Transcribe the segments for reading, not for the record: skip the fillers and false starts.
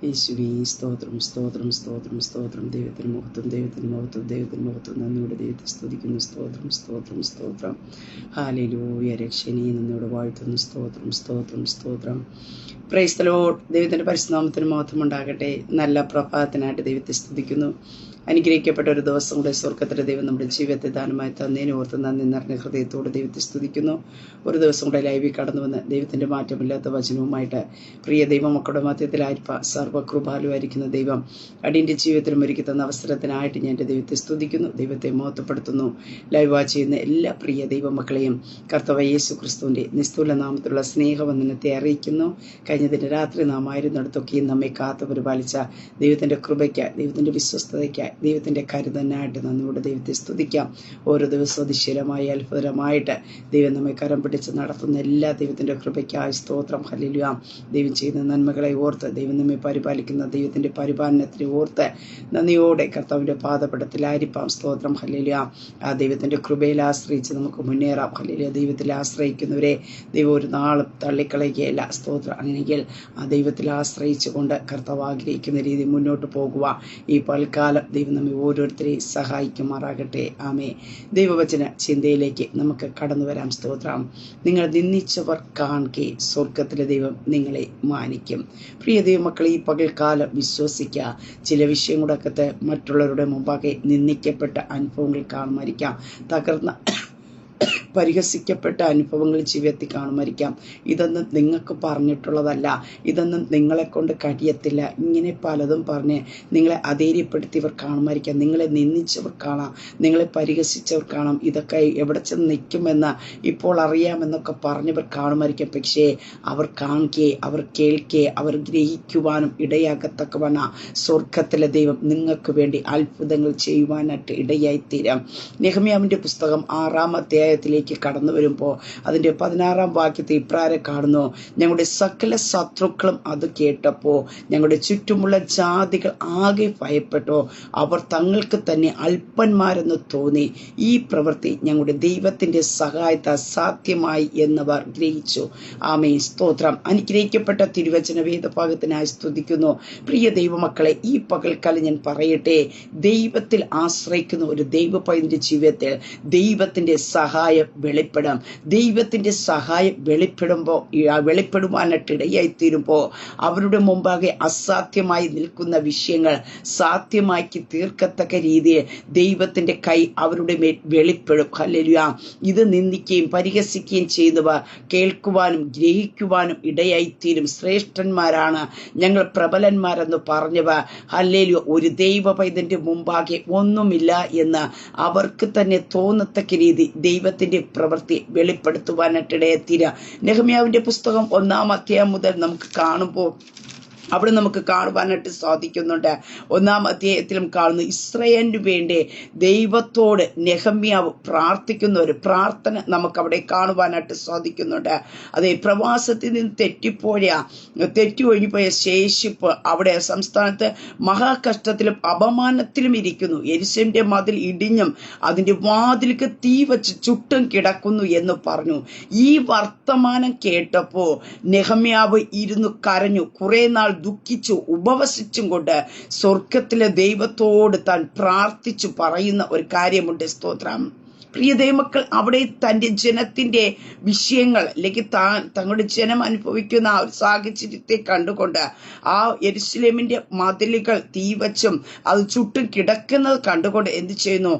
യേശുവേ സ്തോത്രം സ്തോത്രം സ്തോത്രം സ്തോത്രം. ദൈവത്തിന് മഹത്വം, ദൈവത്തിന് മഹത്വം, ദൈവത്തിന് മഹത്വം. നന്ദിയോടെ ദൈവത്തെ സ്തുതിക്കുന്നു. സ്തോത്രം സ്തോത്രം സ്തോത്രം. ഹല്ലേലൂയ. രക്ഷണീയ നന്ദിയോടെ വാഴ്ത്തുന്നു. സ്തോത്രം സ്തോത്രം സ്തോത്രം. Praise the Lord. ദൈവത്തിന്റെ പരിശുദ്ധനാമത്തിന് മഹത്വം ഉണ്ടാകട്ടെ. നല്ല പ്രഭാതത്തിനായിട്ട് ദൈവത്തെ സ്തുതിക്കുന്നു. അനുഗ്രഹിക്കപ്പെട്ട ഒരു ദിവസം കൂടെ സ്വർഗത്തിലെ ദൈവം നമ്മുടെ ജീവിതത്തെ ദാനമായി തന്നതിന് ഓർത്ത് നന്ദി നിറഞ്ഞ ഹൃദയത്തോട് ദൈവത്തെ സ്തുതിക്കുന്നു. ഒരു ദിവസം കൂടെ ലൈവിൽ കടന്നു വന്ന് ദൈവത്തിന്റെ മാറ്റമില്ലാത്ത വചനവുമായിട്ട് പ്രിയ ദൈവമക്കളുടെ മധ്യത്തിലായിരിക്കാം സർവ്വകൃപാലുവായിരിക്കുന്ന ദൈവം അടിയന്റെ ജീവിതത്തിലും ഒരുക്കി തന്ന അവസരത്തിനായിട്ട് ഞാൻ എൻ്റെ ദൈവത്തെ സ്തുതിക്കുന്നു, ദൈവത്തെ മഹത്വപ്പെടുത്തുന്നു. ലൈവ് വാച്ച് ചെയ്യുന്ന എല്ലാ പ്രിയ ദൈവമക്കളെയും കർത്താവായ യേശു ക്രിസ്തുവിന്റെ നിസ്തുല നാമത്തിലുള്ള സ്നേഹവന്ദനത്തെ അറിയിക്കുന്നു. കഴിഞ്ഞതിന്റെ രാത്രി നാം ആയിരുന്നിടത്തൊക്കെയും നമ്മെ കാത്തു പരിപാലിച്ച ദൈവത്തിന്റെ കൃപയ്ക്ക്, ദൈവത്തിന്റെ വിശ്വസ്തതയ്ക്ക്, ദൈവത്തിന്റെ കരുതനായിട്ട് നന്ദിയോടെ ദൈവത്തെ സ്തുതിക്കാം. ഓരോ ദിവസവും അതിശയമായി അത്ഭുതമായിട്ട് ദൈവം നമ്മെ കരം പിടിച്ച് നടത്തുന്ന എല്ലാ ദൈവത്തിന്റെ കൃപയ്ക്കായി സ്തോത്രം. ഹല്ലേലൂയ. ദൈവം ചെയ്യുന്ന നന്മകളെ ഓർത്ത്, ദൈവം നമ്മെ പരിപാലിക്കുന്ന ദൈവത്തിന്റെ പരിപാലനത്തിനെ ഓർത്ത് നന്ദിയോടെ കർത്താവിന്റെ പാദപീഠത്തിലായിരിക്കാം. സ്തോത്രം. ഹല്ലേലൂയ. ആ ദൈവത്തിന്റെ കൃപയിൽ ആശ്രയിച്ച് നമുക്ക് മുന്നേറാം. ഹല്ലേലൂയ. ദൈവത്തിൽ ആശ്രയിക്കുന്നവരെ ദൈവം ഒരു നാളും തള്ളിക്കളയുകയല്ല. സ്തോത്രം. അങ്ങനെയെങ്കിൽ ആ ദൈവത്തിൽ ആശ്രയിച്ചുകൊണ്ട് കർത്താവ് ആഗ്രഹിക്കുന്ന രീതി മുന്നോട്ട് പോകുക. ഈ പൽക്കാലം ദൈവം നമ്മെ ഓരോരുത്തരെയും സഹായിക്കുമാറാകട്ടെ. ആമേ. ദൈവവചന ചിന്തയിലേക്ക് നമുക്ക് കടന്നു വരാം. സ്തോത്രം. നിങ്ങൾ നിന്ദിച്ചവർ കാണുകെ സ്വർഗത്തിലെ ദൈവം നിങ്ങളെ മാനിക്കും. പ്രിയ ദൈവമക്കളെ, ഈ പകൽക്കാലം വിശ്വസിക്കുക. ചില വിഷയങ്ങളൊക്കെ മറ്റുള്ളവരുടെ മുമ്പാകെ നിന്ദിക്കപ്പെട്ട അനുഭവങ്ങൾ കാണുമായിരിക്കാം. തകർന്ന പരിഹസിക്കപ്പെട്ട അനുഭവങ്ങൾ ജീവിതത്തിൽ കാണുമായിരിക്കാം. ഇതൊന്നും നിങ്ങൾക്ക് പറഞ്ഞിട്ടുള്ളതല്ല, ഇതൊന്നും നിങ്ങളെ കൊണ്ട് കഴിയത്തില്ല, ഇങ്ങനെ പലതും പറഞ്ഞ് നിങ്ങളെ അധൈര്യപ്പെടുത്തിയവർ കാണുമായിരിക്കാം. നിങ്ങളെ നിന്ദിച്ചവർ കാണാം, നിങ്ങളെ പരിഹസിച്ചവർ കാണാം. ഇതൊക്കെ എവിടെ ചെന്ന് നിൽക്കുമെന്ന് ഇപ്പോൾ അറിയാമെന്നൊക്കെ പറഞ്ഞവർ കാണുമായിരിക്കാം. പക്ഷേ അവർ കാണുകയെ, അവർ കേൾക്കുകയെ, അവർ ഗ്രഹിക്കുവാനും ഇടയാകത്തക്കവണ്ണ സ്വർഗത്തിലെ ദൈവം നിങ്ങൾക്ക് വേണ്ടി അത്ഭുതങ്ങൾ ചെയ്യുവാനായിട്ട് ഇടയായിത്തീരാം. നെഹമ്യാവിന്റെ പുസ്തകം 6-ാം അധ്യായത്തിലേക്ക് കടന്നു വരുമ്പോൾ അതിന്റെ 16-ാം വാക്യത്തിൽ ഇപ്രകാരം കാണുന്നു: ഞങ്ങളുടെ സകല ശത്രുക്കളും അത് കേട്ടപ്പോൾ ഞങ്ങളുടെ ചുറ്റുമുള്ള ജാതികൾ ആകെ ഭയപ്പെട്ടു. അവർ തങ്ങൾക്ക് തന്നെ അല്പന്മാരെന്ന് തോന്നി. ഈ പ്രവൃത്തി ഞങ്ങളുടെ ദൈവത്തിന്റെ സഹായത്താൽ സാധ്യമായി എന്നവർ ഗ്രഹിച്ചു. ആമേൻ. സ്തോത്രം. അനുഗ്രഹിക്കപ്പെട്ട തിരുവചന വേദഭാഗത്തിനായി സ്തുതിക്കുന്നു. പ്രിയ ദൈവമക്കളെ, ഈ പകൽക്കാലം ഞാൻ പറയട്ടെ, ദൈവത്തിൽ ആശ്രയിക്കുന്ന ഒരു ദൈവ പൈതന്റെ ജീവിതത്തിൽ ദൈവത്തിന്റെ സഹായം വെളിപ്പെടാം. ദൈവത്തിന്റെ സഹായം വെളിപ്പെടുവാനായിട്ട് ഇടയായിത്തീരുമ്പോൾ അവരുടെ മുമ്പാകെ അസാധ്യമായി നിൽക്കുന്ന വിഷയങ്ങൾ സാധ്യമാക്കി തീർക്കത്തക്ക രീതിയിൽ ദൈവത്തിന്റെ കൈ അവരുടെ മേൽ വെളിപ്പെടും. ഹല്ലേലൂയ. ഇത് നിന്ദിക്കുകയും പരിഹസിക്കുകയും ചെയ്തവ കേൾക്കുവാനും ഗ്രഹിക്കുവാനും ഇടയായിത്തീരും. ശ്രേഷ്ഠന്മാരാണ് ഞങ്ങൾ, പ്രബലന്മാരെന്ന് പറഞ്ഞവ ഹല്ലേലൂയ ഒരു ദൈവ പൈതന്റെ മുമ്പാകെ ഒന്നുമില്ല എന്ന് അവർക്ക് തന്നെ തോന്നത്തക്ക രീതി ദൈവത്തിന്റെ പ്രവൃത്തി വെളിപ്പെടുത്തുവാനായിട്ടിടയെത്തീര. നെഹമ്യാവിന്റെ പുസ്തകം 1-ാം അധ്യായം മുതൽ നമുക്ക് കാണുമ്പോൾ അവിടെ നമുക്ക് കാണുവാനായിട്ട് സാധിക്കുന്നുണ്ട്. 1-ാം അധ്യായത്തിലും കാണുന്നു, ഇസ്രായേലിന് വേണ്ടി ദൈവത്തോട് നെഹമ്യാവ് പ്രാർത്ഥിക്കുന്ന ഒരു പ്രാർത്ഥന നമുക്ക് അവിടെ കാണുവാനായിട്ട് സാധിക്കുന്നുണ്ട്. അതെ, പ്രവാസത്തിൽ നിന്ന് തെറ്റിയൊഴിഞ്ഞുപോയ ശേഷിപ്പ് അവിടെ സംസ്ഥാനത്ത് മഹാകഷ്ടത്തിലും അപമാനത്തിലും ഇരിക്കുന്നു. യെരൂശലേമിന്റെ മതിൽ ഇടിഞ്ഞും അതിന്റെ വാതിലേക്ക് തീ വച്ച് ചുട്ടും കിടക്കുന്നു എന്ന് പറഞ്ഞു. ഈ വർത്തമാനം കേട്ടപ്പോ നെഹമ്യാവ് ഇരുന്നു കരഞ്ഞു. കുറെ നാൾ ദുഃഖിച്ചു ഉപവസിച്ചും കൊണ്ട് സ്വർഗത്തിലെ ദൈവത്തോട് താൻ പ്രാർത്ഥിച്ചു പറയുന്ന ഒരു കാര്യമുണ്ട്. സ്തോത്രം. പ്രിയ ദൈവമക്കൾ, അവിടെ തന്റെ ജനത്തിന്റെ വിഷയങ്ങൾ അല്ലെങ്കിൽ തങ്ങളുടെ ജനം അനുഭവിക്കുന്ന ആ ഒരു സാഹചര്യത്തെ കണ്ടുകൊണ്ട് ആ യെരൂശലേമിന്റെ മതിലുകൾ തീവച്ചും അത് ചുട്ടും കിടക്കുന്നത് കണ്ടുകൊണ്ട് എന്ത് ചെയ്യുന്നു?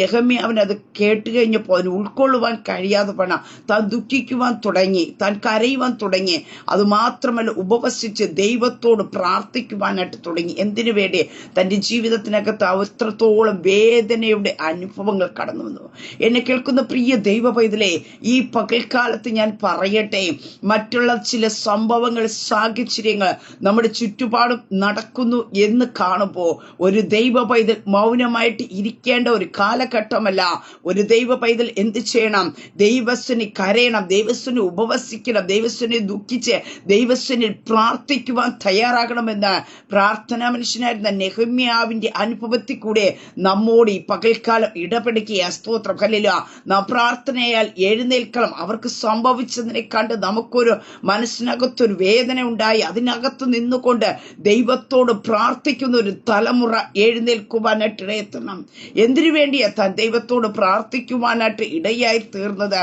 നെഹമ്യാവിന് അത് കേട്ട് കഴിഞ്ഞപ്പോൾ അതിന് ഉൾക്കൊള്ളുവാൻ കഴിയാതെ പണ താൻ ദുഃഖിക്കുവാൻ തുടങ്ങി, താൻ കരയുവാൻ തുടങ്ങി. അതുമാത്രമല്ല, ഉപവസിച്ച് ദൈവത്തോട് പ്രാർത്ഥിക്കുവാനായിട്ട് തുടങ്ങി. എന്തിനു വേണ്ടി? തന്റെ ജീവിതത്തിനകത്ത് എത്രത്തോളം വേദനയുടെ അനുഭവങ്ങൾ കടന്നു വന്നു. എന്നെ കേൾക്കുന്ന പ്രിയ ദൈവ പൈതലേ, ഈ പകൽക്കാലത്ത് ഞാൻ പറയട്ടെ, മറ്റുള്ള ചില സംഭവങ്ങൾ, സാഹചര്യങ്ങൾ നമ്മുടെ ചുറ്റുപാടും നടക്കുന്നു എന്ന് കാണുമ്പോൾ ഒരു ദൈവ പൈതൽ മൗനമായിട്ട് ഇരിക്കേണ്ട ഒരു കാലഘട്ടമല്ല. ഒരു ദൈവ പൈതൽ എന്ത് ചെയ്യണം? ദൈവസ്ഥനെ കരയണം, ദൈവസ്ഥനെ ഉപവസിക്കണം, ദൈവസ്ഥനെ ദുഃഖിച്ച് ദൈവസ്ഥനിൽ പ്രാർത്ഥിക്കുവാൻ തയ്യാറാകണമെന്ന് പ്രാർത്ഥനാ മനുഷ്യനായിരുന്ന നെഹമ്യാവിന്റെ അനുഭവത്തിൽ കൂടെ നമ്മോട് ഈ പകൽക്കാലം ഇടപെടുകയാണ്. സ്തോത്രം. ഹല്ലേലൂയ. നാം പ്രാർത്ഥനയാൽ എഴുന്നേൽക്കണം. അവർക്ക് സംഭവിച്ചതിനെ കണ്ട് നമുക്കൊരു മനസ്സിനകത്തൊരു വേദന ഉണ്ടായി അതിനകത്ത് നിന്നുകൊണ്ട് ദൈവത്തോട് പ്രാർത്ഥിക്കുന്ന ഒരു തലമുറ എഴുന്നേൽക്കുവാനായിട്ട് ഇടയെത്തണം. എന്തിനു വേണ്ടിയാ താൻ ദൈവത്തോട് പ്രാർത്ഥിക്കുവാനായിട്ട് ഇടയായി തീർന്നത്?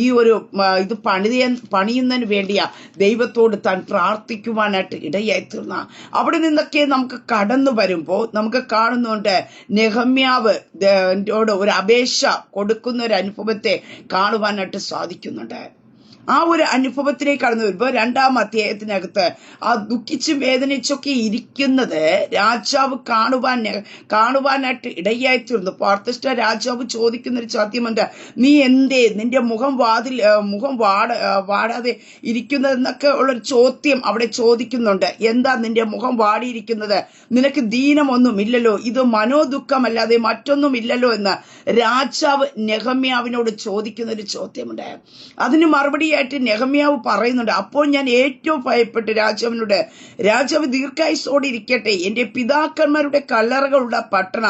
ഈ ഒരു ഇത് പണിയുന്നതിന് വേണ്ടിയാ ദൈവത്തോട് താൻ പ്രാർത്ഥിക്കുവാനായിട്ട് ഇടയായി തീർന്ന. അവിടെ നിന്നൊക്കെ നമുക്ക് കടന്നു വരുമ്പോൾ നമുക്ക് കാണുന്നുണ്ട് നെഹമ്യാവ് ഒരു അപേക്ഷ കൊടുക്കുന്ന ഒരു അനുഭവത്തെ കാണുവാനായിട്ട് സാധിക്കുന്നുണ്ട്. ആ ഒരു അനുഭവത്തിലേക്ക് കടന്നു വരുമ്പോൾ 2-ാം അധ്യായത്തിനകത്ത് ആ ദുഃഖിച്ചും വേദനിച്ചൊക്കെ ഇരിക്കുന്നത് രാജാവ് കാണുവാനായിട്ട് ഇടയായി തീർന്നു. പാർത്തിഷ്ട രാജാവ് ചോദിക്കുന്ന ഒരു ചോദ്യമുണ്ട്, നീ എന്തേ നിന്റെ മുഖം വാടാതെ ഇരിക്കുന്നതെന്നൊക്കെ ഉള്ളൊരു ചോദ്യം അവിടെ ചോദിക്കുന്നുണ്ട്. എന്താ നിന്റെ മുഖം വാടിയിരിക്കുന്നത്? നിനക്ക് ദീനമൊന്നുമില്ലല്ലോ, ഇത് മനോദുഃഖമല്ലാതെ മറ്റൊന്നുമില്ലല്ലോ എന്ന് രാജാവ് നെഹമ്യാവിനോട് ചോദിക്കുന്ന ഒരു ചോദ്യമുണ്ട്. അതിന് മറുപടി നെഹമ്യാവ് പറയുന്നുണ്ട്, അപ്പോൾ ഞാൻ ഏറ്റവും ഭയപ്പെട്ട് രാജാവിനോട്, രാജാവ് ദീർഘായുസ്സോടെ ഇരിക്കട്ടെ, എന്റെ പിതാക്കന്മാരുടെ കല്ലറകളുള്ള പട്ടണ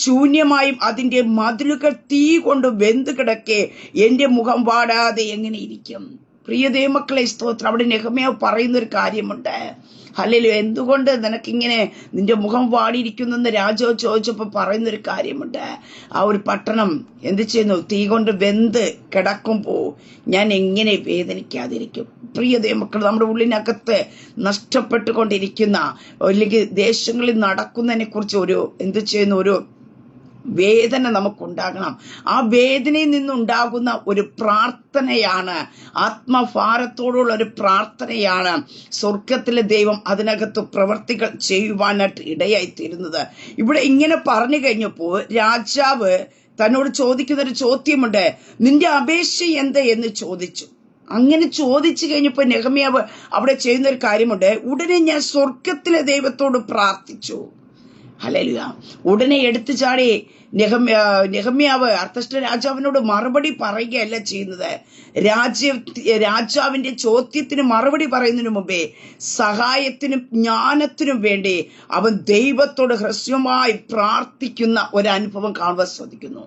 ശൂന്യമായും അതിന്റെ മതിലുകൾ തീ കൊണ്ട് വെന്ത് കിടക്കെ എന്റെ മുഖം വാടാതെ എങ്ങനെ ഇരിക്കും? പ്രിയ ദൈവമക്കളെ സ്തോത്രം. അവിടെ നെഹമ്യാവ് പറയുന്നൊരു കാര്യമുണ്ട്. ഹല്ലേലൂയ. എന്തുകൊണ്ട് നിനക്കിങ്ങനെ നിന്റെ മുഖം വാടിയിരിക്കുന്നെന്ന് രാജാവ് ചോദിച്ചപ്പോൾ പറയുന്നൊരു കാര്യമുണ്ട്. ആ ഒരു പട്ടണം എന്ത് ചെയ്യുന്നു? തീ കൊണ്ട് വെന്ത് കിടക്കുമ്പോൾ ഞാൻ എങ്ങനെ വേദനിക്കാതിരിക്കും? പ്രിയ ദൈവമക്കൾ, നമ്മുടെ ഉള്ളിനകത്ത് നഷ്ടപ്പെട്ടുകൊണ്ടിരിക്കുന്ന അല്ലെങ്കിൽ ദേശങ്ങളിൽ നടക്കുന്നതിനെ കുറിച്ച് ഒരു വേദന നമുക്കുണ്ടാകണം. ആ വേദനയിൽ നിന്നുണ്ടാകുന്ന ഒരു പ്രാർത്ഥനയാണ്, ആത്മഭാരത്തോടുള്ള ഒരു പ്രാർത്ഥനയാണ് സ്വർഗത്തിലെ ദൈവം അതിനകത്ത് പ്രവർത്തികൾ ചെയ്യുവാനായിട്ട് ഇടയായിത്തീരുന്നത്. ഇവിടെ ഇങ്ങനെ പറഞ്ഞു കഴിഞ്ഞപ്പോൾ രാജാവ് തന്നോട് ചോദിക്കുന്നൊരു ചോദ്യമുണ്ട്, നിന്റെ അപേക്ഷ എന്ത് എന്ന് ചോദിച്ചു. അങ്ങനെ ചോദിച്ചു കഴിഞ്ഞപ്പോൾ നെഹമ്യാവ് അവിടെ ചെയ്യുന്നൊരു കാര്യമുണ്ട്, ഉടനെ ഞാൻ സ്വർഗത്തിലെ ദൈവത്തോട് പ്രാർത്ഥിച്ചു. ഹല്ലേലൂയ. ഉടനെ എടുത്തു ചാടി നെഹമ്യാവ് അർത്തശ്ഷ്ട രാജാവിനോട് മറുപടി പറയുകയല്ല ചെയ്യുന്നത്. രാജാവിന്റെ ചോദ്യത്തിന് മറുപടി പറയുന്നതിന് മുമ്പേ സഹായത്തിനും ജ്ഞാനത്തിനും വേണ്ടി അവൻ ദൈവത്തോട് ഹ്രസ്വമായി പ്രാർത്ഥിക്കുന്ന ഒരനുഭവം കാണുവാൻ സാധിക്കുന്നു.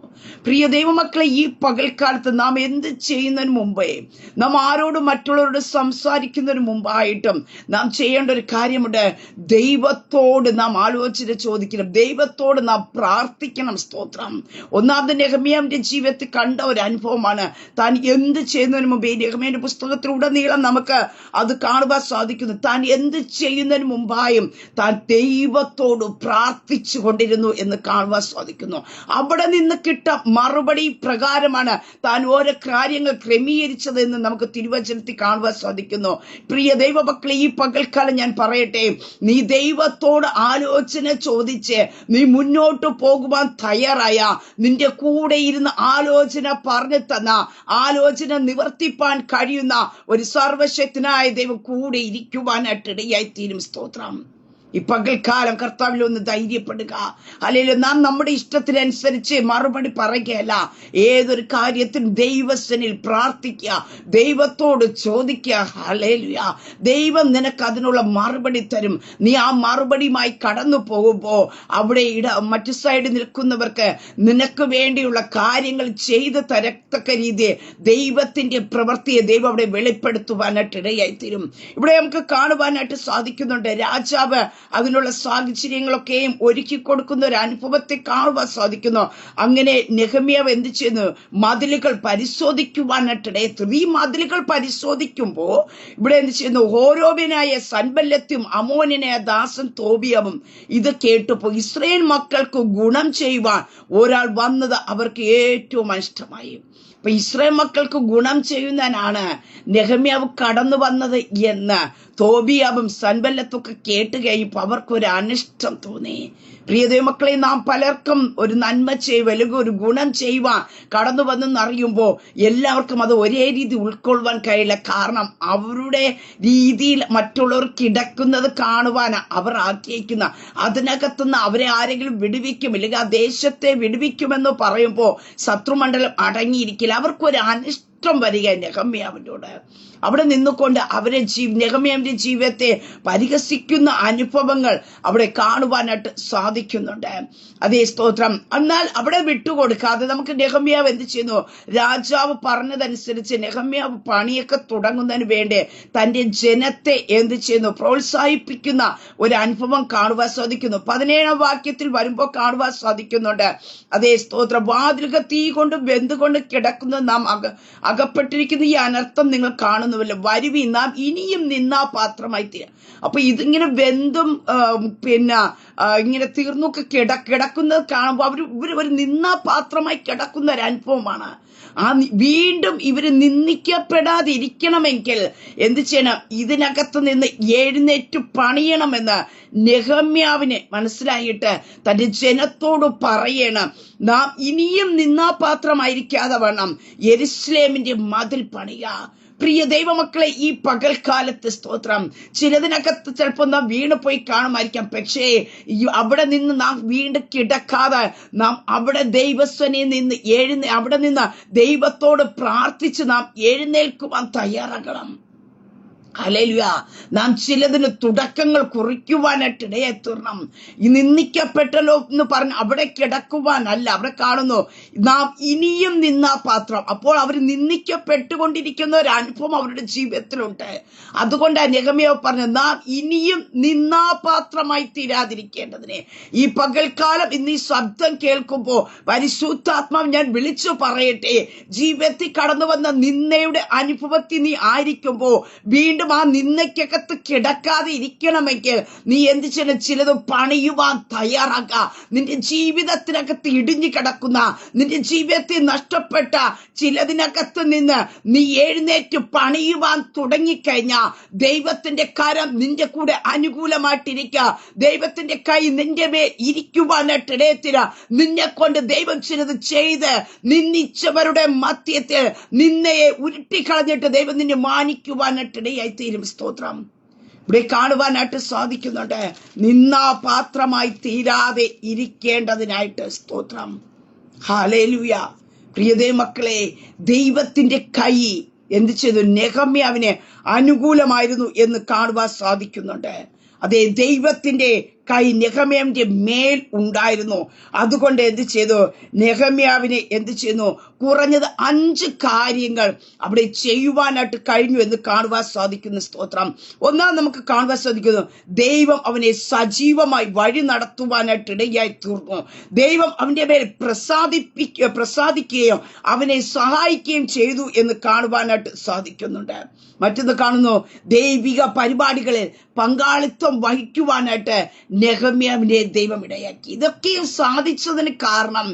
പ്രിയ ദൈവമക്കളെ, ഈ പകൽക്കാലത്ത് നാം എന്ത് ചെയ്യുന്നതിന് മുമ്പേ, നാം ആരോടും മറ്റുള്ളവരോട് സംസാരിക്കുന്നതിന് മുമ്പായിട്ടും നാം ചെയ്യേണ്ട ഒരു കാര്യമുണ്ട്. ദൈവത്തോട് നാം ആലോചന ചോദിക്കണം, ദൈവത്തോട് നാം പ്രാർത്ഥിക്കണം. സ്തോത്രം. ഒന്നാമത് നെഹമ്യാവിന്റെ ജീവിതത്തിൽ കണ്ട ഒരു അനുഭവമാണ്. താൻ എന്ത് ചെയ്യുന്നതിന് മുമ്പേ നെഹമ്യാവിന്റെ പുസ്തകത്തിലുടനീളം നമുക്ക് അത് കാണുവാൻ സാധിക്കുന്നു. താൻ എന്ത് ചെയ്യുന്നതിന് മുമ്പായും താൻ ദൈവത്തോട് പ്രാർത്ഥിച്ചു കൊണ്ടിരുന്നു എന്ന് കാണുവാൻ സാധിക്കുന്നു. അവിടെ നിന്ന് കിട്ട മറുപടി പ്രകാരമാണ് താൻ ഓരോ കാര്യങ്ങൾ ക്രമീകരിച്ചത് എന്ന് നമുക്ക് തിരുവചനത്തിൽ കാണുവാൻ സാധിക്കുന്നു. പ്രിയ ദൈവമക്കളെ, ഈ പകൽക്കാലം ഞാൻ പറയട്ടെ, നീ ദൈവത്തോട് ആലോചന ചോദിച്ച് നീ മുന്നോട്ട് പോകുവാൻ തയ്യാറായ, നിന്റെ കൂടെ ഇരുന്ന് ആലോചന പറഞ്ഞു തന്ന, ആലോചന നിവർത്തിപ്പാൻ കഴിയുന്ന ഒരു സർവശക്തനായ ദൈവം കൂടെ ഇരിക്കുവാനായിട്ട് ഇടയായിത്തീരും. സ്തോത്രം. ഈ പകൽക്കാലം കർത്താവിൽ ഒന്ന് ധൈര്യപ്പെടുക. അല്ലെങ്കിൽ നാം നമ്മുടെ ഇഷ്ടത്തിനനുസരിച്ച് മറുപടി പറയുകയല്ല. ഏതൊരു കാര്യത്തിനും ദൈവസനിൽ പ്രാർത്ഥിക്കുക, ദൈവത്തോട് ചോദിക്കുക. ഹല്ലേലൂയ. ദൈവം നിനക്ക് അതിനുള്ള മറുപടി തരും. നീ ആ മറുപടിയുമായി കടന്നു പോകുമ്പോൾ അവിടെ മറ്റു സൈഡിൽ നിൽക്കുന്നവർക്ക് നിനക്ക് വേണ്ടിയുള്ള കാര്യങ്ങൾ ചെയ്ത് തരത്തക്ക രീതിയിൽ ദൈവത്തിന്റെ പ്രവൃത്തിയെ ദൈവം അവിടെ വെളിപ്പെടുത്തുവാനായിട്ട് ഇടയായിത്തീരും. ഇവിടെ നമുക്ക് കാണുവാനായിട്ട് സാധിക്കുന്നുണ്ട്. രാജാവ് അതിനുള്ള സാഹചര്യങ്ങളൊക്കെയും ഒരുക്കി കൊടുക്കുന്ന ഒരു അനുഭവത്തെ കാണുവാൻ സാധിക്കുന്നു. അങ്ങനെ നെഹമ്യാവ് എന്ത് ചെയ്യുന്നു? മതിലുകൾ പരിശോധിക്കുവാനായിട്ടിടെ. ഈ മതിലുകൾ പരിശോധിക്കുമ്പോൾ ഇവിടെ എന്ത് ചെയ്യുന്നു? ഹോരോബിനായ സൻബല്ലത്തും അമോനിനായ ദാസൻ തോബിയാവും ഇത് കേട്ടപ്പോൾ ഇസ്രായേൽ മക്കൾക്ക് ഗുണം ചെയ്യുവാൻ ഒരാൾ വന്നത് അവർക്ക് ഏറ്റവും അനിഷ്ടമായി. അപ്പൊ ഇസ്രായേൽ മക്കൾക്ക് ഗുണം ചെയ്യുന്നതിനാണ് നെഹമ്യാവ് കടന്നു വന്നത് എന്ന് തോബിയാവും സൻബല്ലത്തൊക്കെ കേട്ട് കഴിയുമ്പോൾ അവർക്കൊരു അനിഷ്ടം തോന്നി. പ്രിയ ദൈവമക്കളെ, നാം പലർക്കും ഒരു നന്മ ചെയ്യുക അല്ലെങ്കിൽ ഒരു ഗുണം ചെയ്യുവാൻ കടന്നു വന്നെന്നറിയുമ്പോൾ എല്ലാവർക്കും അത് ഒരേ രീതി ഉൾക്കൊള്ളുവാൻ കഴിയില്ല. കാരണം അവരുടെ രീതിയിൽ മറ്റുള്ളവർ കിടക്കുന്നത് കാണുവാൻ അവർ ആഗ്രഹിക്കുന്ന, അതിനകത്തുനിന്ന് അവരെ ആരെങ്കിലും വിടുവിക്കും അല്ലെങ്കിൽ ആ ദേശത്തെ വിടുവിക്കുമെന്ന് പറയുമ്പോൾ ശത്രുമണ്ഡലം അടങ്ങിയിരിക്കില്ല. അവർക്കൊരു അനിഷ്ടം ഇഷ്ടം വരിക നെഹമ്യാവിനോട്. അവിടെ നിന്നുകൊണ്ട് നെഹമ്യാവിന്റെ ജീവിതത്തെ പരിഹസിക്കുന്ന അനുഭവങ്ങൾ അവിടെ കാണുവാനായിട്ട് സാധിക്കുന്നുണ്ട്. അതേ സ്തോത്രം. എന്നാൽ അവിടെ വിട്ടുകൊടുക്കാതെ നമുക്ക് നെഹമ്യാവ് എന്ത് ചെയ്യുന്നു? രാജാവ് പറഞ്ഞതനുസരിച്ച് നെഹമ്യാവ് പണിയൊക്കെ തുടങ്ങുന്നതിന് വേണ്ടി തന്റെ ജനത്തെ എന്ത് ചെയ്യുന്നു? പ്രോത്സാഹിപ്പിക്കുന്ന ഒരു അനുഭവം കാണുവാൻ സാധിക്കുന്നു. 17-ാം വാക്യത്തിൽ വരുമ്പോൾ കാണുവാൻ സാധിക്കുന്നുണ്ട്. അതേ സ്തോത്രം. വാതിലുകൾ തീ കൊണ്ട് വെന്തുകൊണ്ട് കിടക്കുന്നത് നാം അകപ്പെട്ടിരിക്കുന്ന ഈ അനർത്ഥം നിങ്ങൾ കാണുന്നുവല്ലോ. വരുവി, നാം ഇനിയും നിന്നാ പാത്രമായി തീരാം. അപ്പൊ ഇതിങ്ങനെ വെന്തും ഇങ്ങനെ തീർന്നൊക്കെ കിടക്കുന്നത് കാണുമ്പോൾ ഇവർ ഒരു നിന്നാ പാത്രമായി കിടക്കുന്ന ഒരു അനുഭവമാണ്. വീണ്ടും ഇവര് നിന്ദിക്കപ്പെടാതെ ഇരിക്കണമെങ്കിൽ എന്ത് ചെയ്യണം? ഇതിനകത്ത് നിന്ന് എഴുന്നേറ്റ് പണിയണമെന്ന് നെഹമ്യാവിന് മനസ്സിലായിട്ട് തന്റെ ജനത്തോട് പറയണം. നാം ഇനിയും നിന്നാപാത്രമായിരിക്കാതെ വേണം യെരുശലേമിന്റെ മതിൽ പണിയുക. പ്രിയ ദൈവമക്കളെ, ഈ പകൽക്കാലത്ത് സ്തോത്രം, ചിലതിനകത്ത് ചിലപ്പോൾ നാം വീണ് പോയി കാണുമായിരിക്കാം. പക്ഷേ അവിടെ നിന്ന് നാം വീണ്ടും കിടക്കാതെ നാം അവിടെ ദൈവസ്വനെ നിന്ന് അവിടെ നിന്ന് ദൈവത്തോട് പ്രാർത്ഥിച്ച് നാം എഴുന്നേൽക്കുവാൻ തയ്യാറാകണം. ഹല്ലേലൂയ. നാം ചിലതിന് തുടക്കങ്ങൾ കുറിക്കുവാനായിട്ട് ഇടയെത്തണം. ഈ നിന്ദിക്കപ്പെട്ടല്ലോ എന്ന് പറഞ്ഞ് അവിടെ കിടക്കുവാനല്ല. അവിടെ കാണുന്നു നാം ഇനിയും നിന്നാ പാത്രം. അപ്പോൾ അവർ നിന്ദിക്കപ്പെട്ടുകൊണ്ടിരിക്കുന്ന ഒരു അനുഭവം അവരുടെ ജീവിതത്തിലുണ്ട്. അതുകൊണ്ടാണ് നെഹമ്യാവ് പറഞ്ഞത്, നാം ഇനിയും നിന്നാ പാത്രമായി തീരാതിരിക്കേണ്ടതിന്. ഈ പകൽക്കാലം ഇന്ന് ഈ ശബ്ദം കേൾക്കുമ്പോ പരിശുദ്ധാത്മാവ് ഞാൻ വിളിച്ചു പറയട്ടെ, ജീവിതത്തിൽ കടന്നു വന്ന നിന്ദയുടെ അനുഭവത്തിൽ നീ ആയിരിക്കുമ്പോ വീണ്ടും ആ നിന്നയ്ക്കകത്ത് കിടക്കാതെ ഇരിക്കണമെങ്കിൽ നീ എന്ത് ചെയ്യണം? ചിലത് പണിയുവാൻ തയ്യാറാക്കുക. നിന്റെ ജീവിതത്തിനകത്ത് ഇടിഞ്ഞു കിടക്കുന്ന, നിന്റെ ജീവിതത്തിൽ നഷ്ടപ്പെട്ട ചിലതിനകത്ത് നിന്ന് നീ എഴുന്നേറ്റ് പണിയുവാൻ തുടങ്ങിക്കഴിഞ്ഞാൽ ദൈവത്തിന്റെ കരം നിന്റെ കൂടെ അനുകൂലമായിട്ടിരിക്കുക. ദൈവത്തിന്റെ കൈ നിന്റെ മേൽ ഇരിക്കുവാനായിട്ട് ഇടയത്തില്ല. നിന്നെ കൊണ്ട് ദൈവം ചിലത് ചെയ്ത് നിന്ദിച്ചവരുടെ മധ്യത്തിൽ നിന്നയെ ഉരുട്ടിക്കളഞ്ഞിട്ട് ദൈവം നിന്നെ മാനിക്കുവാനായിട്ട് ഇടയായി തീരും. സ്തോത്രം. ഇവിടെ കാണുവാനായിട്ട് സാധിക്കുന്നുണ്ട്, നിന്നാ പാത്രമായി തീരാതെ ഇരിക്കേണ്ടതിനായിട്ട്. സ്തോത്രം. ഹല്ലേലൂയ. പ്രിയതേ മക്കളെ, ദൈവത്തിന്റെ കൈ എന്ത് ചെയ്തു? നെഹമ്യാവിന് അനുകൂലമായിരുന്നു എന്ന് കാണുവാൻ സാധിക്കുന്നുണ്ട്. അതെ, ദൈവത്തിന്റെ കൈ നെഹമ്യാവിന്റെ മേൽ ഉണ്ടായിരുന്നു. അതുകൊണ്ട് എന്ത് ചെയ്തു? നെഹമ്യാവിനെ എന്ത് ചെയ്യുന്നു? കുറഞ്ഞത് 5 കാര്യങ്ങൾ അവിടെ ചെയ്യുവാനായിട്ട് കഴിഞ്ഞു എന്ന് കാണുവാൻ സാധിക്കുന്നു. സ്തോത്രം. ഒന്നാം നമുക്ക് കാണുവാൻ സാധിക്കുന്നു, ദൈവം അവനെ സജീവമായി വഴി നടത്തുവാനായിട്ട് ഇടയായി തീർന്നു. ദൈവം അവന്റെ മേൽ പ്രസാദിക്കുകയും അവനെ സഹായിക്കുകയും ചെയ്തു എന്ന് കാണുവാനായിട്ട് സാധിക്കുന്നുണ്ട്. മറ്റൊന്ന് കാണുന്നു, ദൈവിക പരിപാടികളിൽ പങ്കാളിത്തം വഹിക്കുവാനായിട്ട് നെഹമ്യാവിനെ ദൈവം ഇടയാക്കി. ഇതൊക്കെയും സാധിച്ചതിന് കാരണം